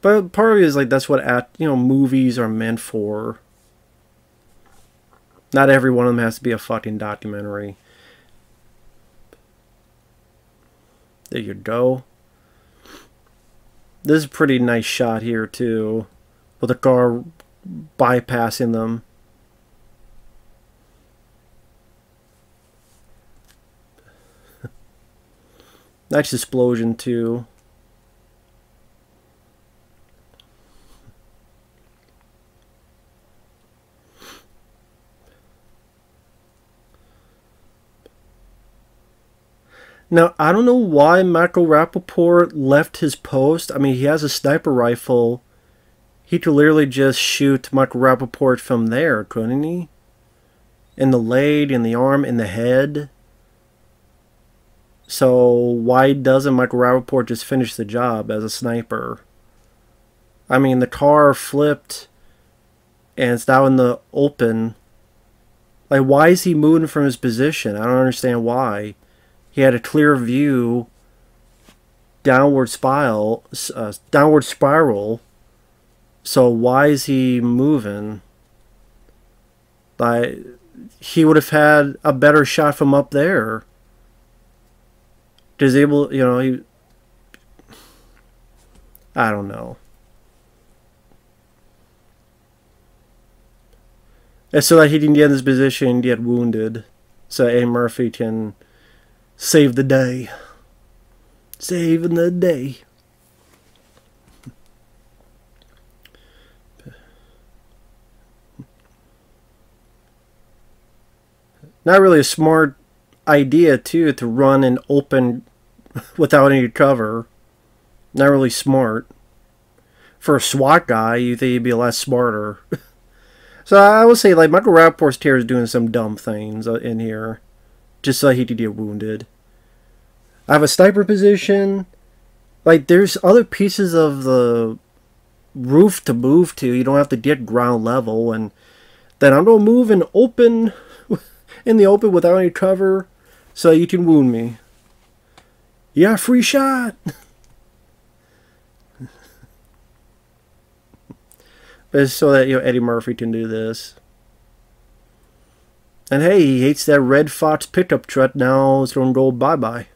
But part of it is like that's what movies are meant for. Not every one of them has to be a fucking documentary. There you go. This is a pretty nice shot here too, with the car bypassing them. Nice explosion too. Now, I don't know why Michael Rapaport left his post. I mean, he has a sniper rifle. He could literally just shoot Michael Rapaport from there, couldn't he? In the leg, in the arm, in the head. So, why doesn't Michael Rapaport just finish the job as a sniper? I mean, the car flipped and it's now in the open. Like, why is he moving from his position? I don't understand why. He had a clear view, downward spiral. So why is he moving? Like, he would have had a better shot from up there. Disable, I don't know. And so that he can get in this position and get wounded, so Eddie Murphy can save the day. Saving the day. Not really a smart idea, too, to run and open without any cover. Not really smart. For a SWAT guy, you think he'd be a lot smarter. So I would say, like, Michael Rapaport's chair is doing some dumb things in here. Just so he could get wounded. I have a sniper position. Like, there's other pieces of the roof to move to. You don't have to get ground level. And then I'm going to move in the open without any cover so you can wound me. Yeah, free shot. But it's so that Eddie Murphy can do this. And hey, he hates that red Fox pickup truck now. It's going to go bye-bye.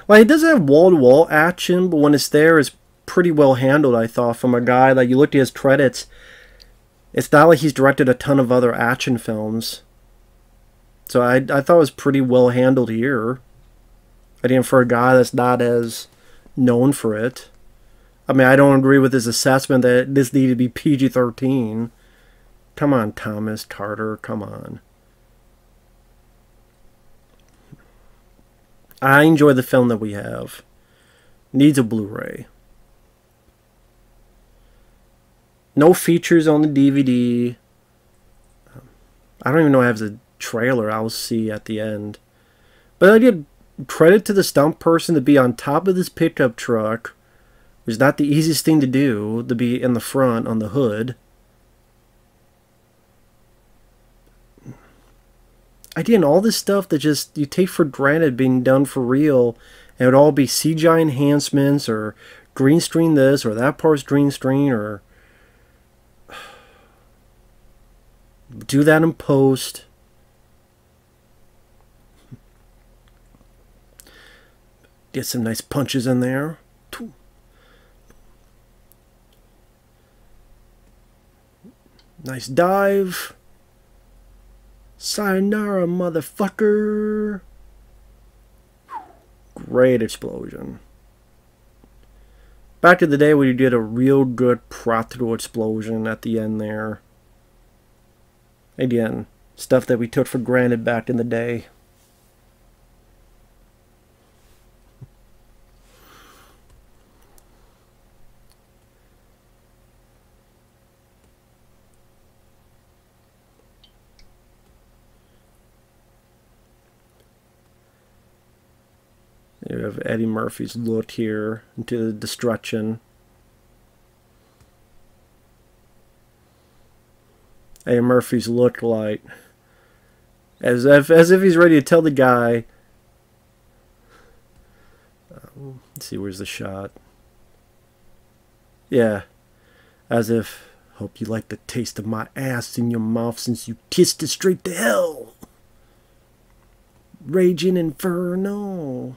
Well, it doesn't have wall-to-wall action, but when it's there, it's pretty well handled, I thought, from a guy. Like, you look at his credits, it's not like he's directed a ton of other action films. So I thought it was pretty well handled here. Again, for a guy that's not as known for it. I mean, I don't agree with his assessment that this needed to be PG-13. Come on, Thomas Carter, come on. I enjoy the film that we have. Needs a Blu-ray. No features on the DVD. I don't even know if it has a trailer. I'll see at the end. But I give credit to the stunt person to be on top of this pickup truck. It's not the easiest thing to do, to be in the front on the hood. Again, all this stuff that just you take for granted being done for real, and it would all be CGI enhancements or green screen this or that part's green screen or do that in post. Get some nice punches in there. Nice dive. Sayonara, motherfucker. Great explosion. Back in the day when you did a real good practical explosion at the end there. Again, stuff that we took for granted back in the day. You have Eddie Murphy's look here into the destruction. Eddie Murphy's look like as if he's ready to tell the guy. Let's see, where's the shot? Yeah, as if, hope you like the taste of my ass in your mouth since you kissed it straight to hell. Raging Inferno.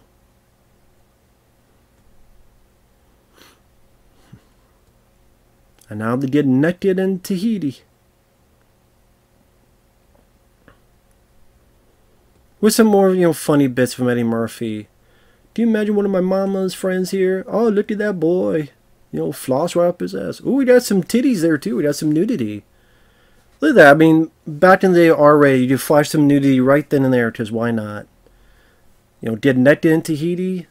And now they get naked in Tahiti. With some more, funny bits from Eddie Murphy. Do you imagine one of my mama's friends here? Oh, look at that boy. Floss right up his ass. Ooh, we got some titties there too. We got some nudity. Look at that. I mean, back in the day, R-rated, you flash some nudity right then and there, because why not? Get naked in Tahiti.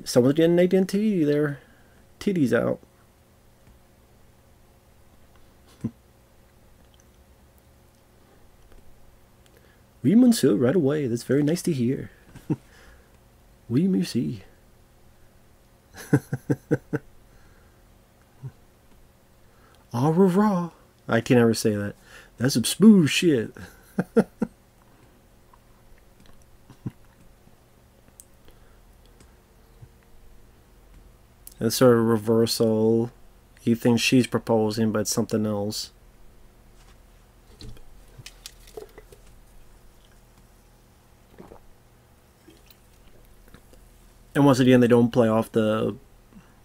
Someone's getting naked in Tahiti there. Titties out. Oui, monsieur, right away. That's very nice to hear. Oui, merci. Au revoir. I can never say that. That's some smooth shit. It's sort of reversal. He thinks she's proposing, but it's something else. And once again, they don't play off the...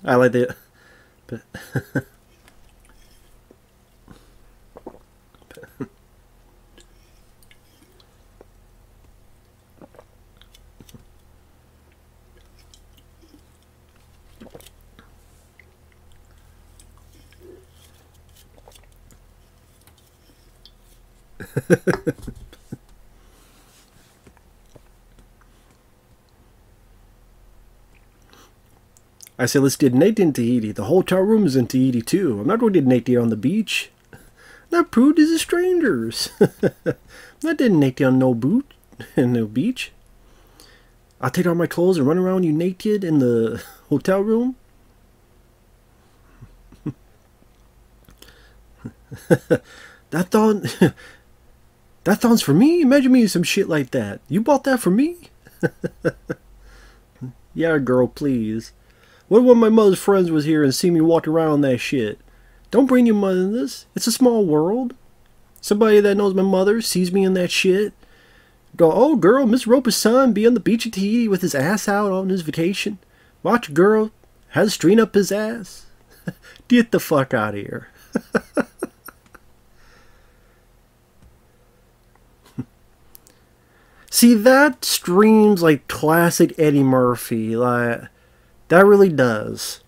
I like the... But I said, let's get naked in Tahiti. The hotel room is in Tahiti too. I'm not going to get naked on the beach. Not prude as strangers. I'm not getting naked on no beach. I'll take off my clothes and run around you naked in the hotel room. That thong's for me? Imagine me some shit like that. You bought that for me? Yeah, girl, please. What if one of my mother's friends was here and see me walk around that shit? Don't bring your mother in this. It's a small world. Somebody that knows my mother sees me in that shit. Go, oh girl, Miss Roper's son be on the beach at Tahiti with his ass out on his vacation. Watch girl, has a string up his ass. Get the fuck out of here. See, that screams like classic Eddie Murphy. Like, that really does.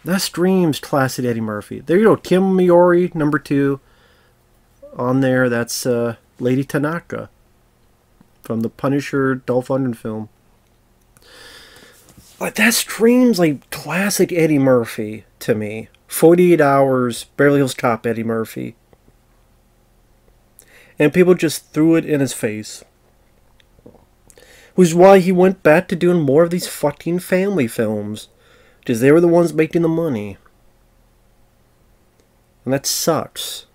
That screams classic Eddie Murphy. There you go, Kim Miori, number 2. On there, that's Lady Tanaka from the Punisher Dolph Lundgren film. Like, that screams like classic Eddie Murphy to me. 48 Hours, Beverly Hills Cop Eddie Murphy. And people just threw it in his face. Which is why he went back to doing more of these fucking family films. Because they were the ones making the money. And that sucks.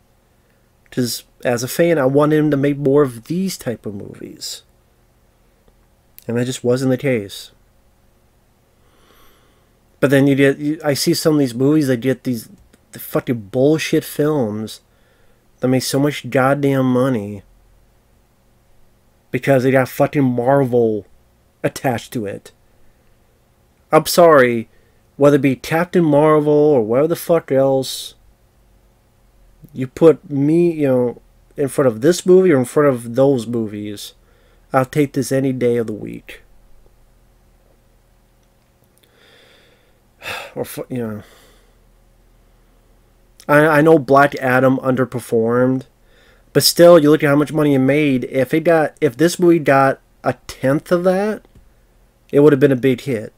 Because as a fan, I wanted him to make more of these type of movies. And that just wasn't the case. But then I see some of these movies that get the fucking bullshit films that make so much goddamn money. Because they got fucking Marvel attached to it. I'm sorry, whether it be Captain Marvel or whatever the fuck else, you put me, in front of this movie or in front of those movies, I'll take this any day of the week. Or, I know Black Adam underperformed, but still, you look at how much money it made. If this movie got a tenth of that, it would have been a big hit.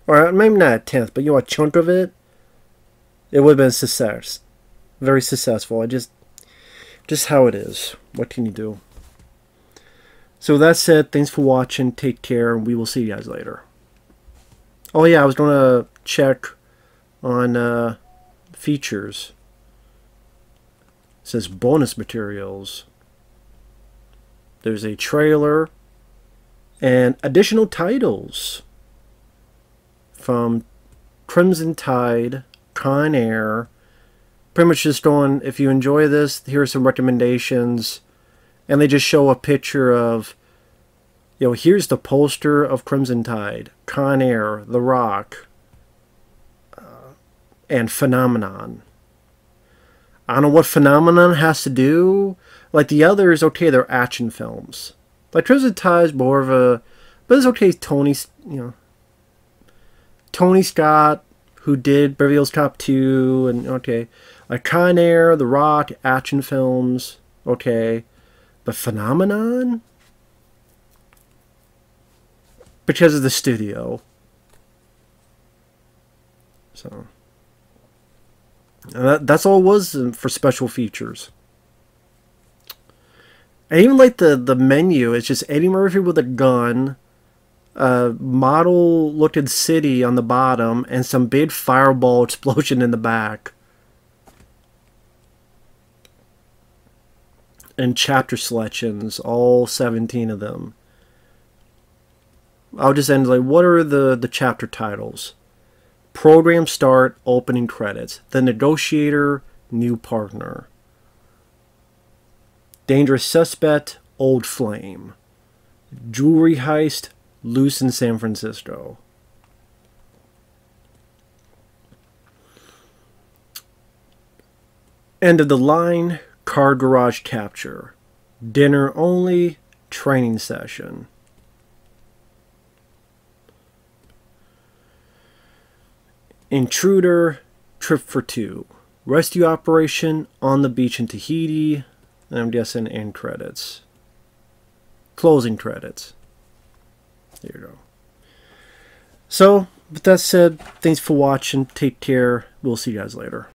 Or maybe not a tenth, but a chunk of it, it would have been a success. Very successful. Just how it is. What can you do? So with that said, thanks for watching. Take care, and we will see you guys later. Oh yeah, I was going to check on features. It says bonus materials. There's a trailer and additional titles from Crimson Tide, Con Air. Pretty much just going, if you enjoy this, here are some recommendations. And they just show a picture of, here's the poster of Crimson Tide, Con Air, The Rock, and Phenomenon. I don't know what Phenomenon has to do. Like the others, okay, they're action films. Like Crimson Tide is more of a, but it's okay. Tony Scott, who did Beverly Hills Cop 2, and okay, like Con Air, The Rock, action films, okay, but Phenomenon, because of the studio. So. And that's all it was for special features. And even like the menu, it's just Eddie Murphy with a gun, a model-looking city on the bottom, and some big fireball explosion in the back. And chapter selections, all 17 of them. I'll just end like, what are the chapter titles? Program start, opening credits. The Negotiator, new partner. Dangerous suspect, old flame. Jewelry heist, loose in San Francisco. End of the line, car garage capture. Dinner only, training session. Intruder, trip for two. Rescue operation, on the beach in Tahiti. And I'm guessing end credits. Closing credits. There you go. So, with that said, thanks for watching. Take care. We'll see you guys later.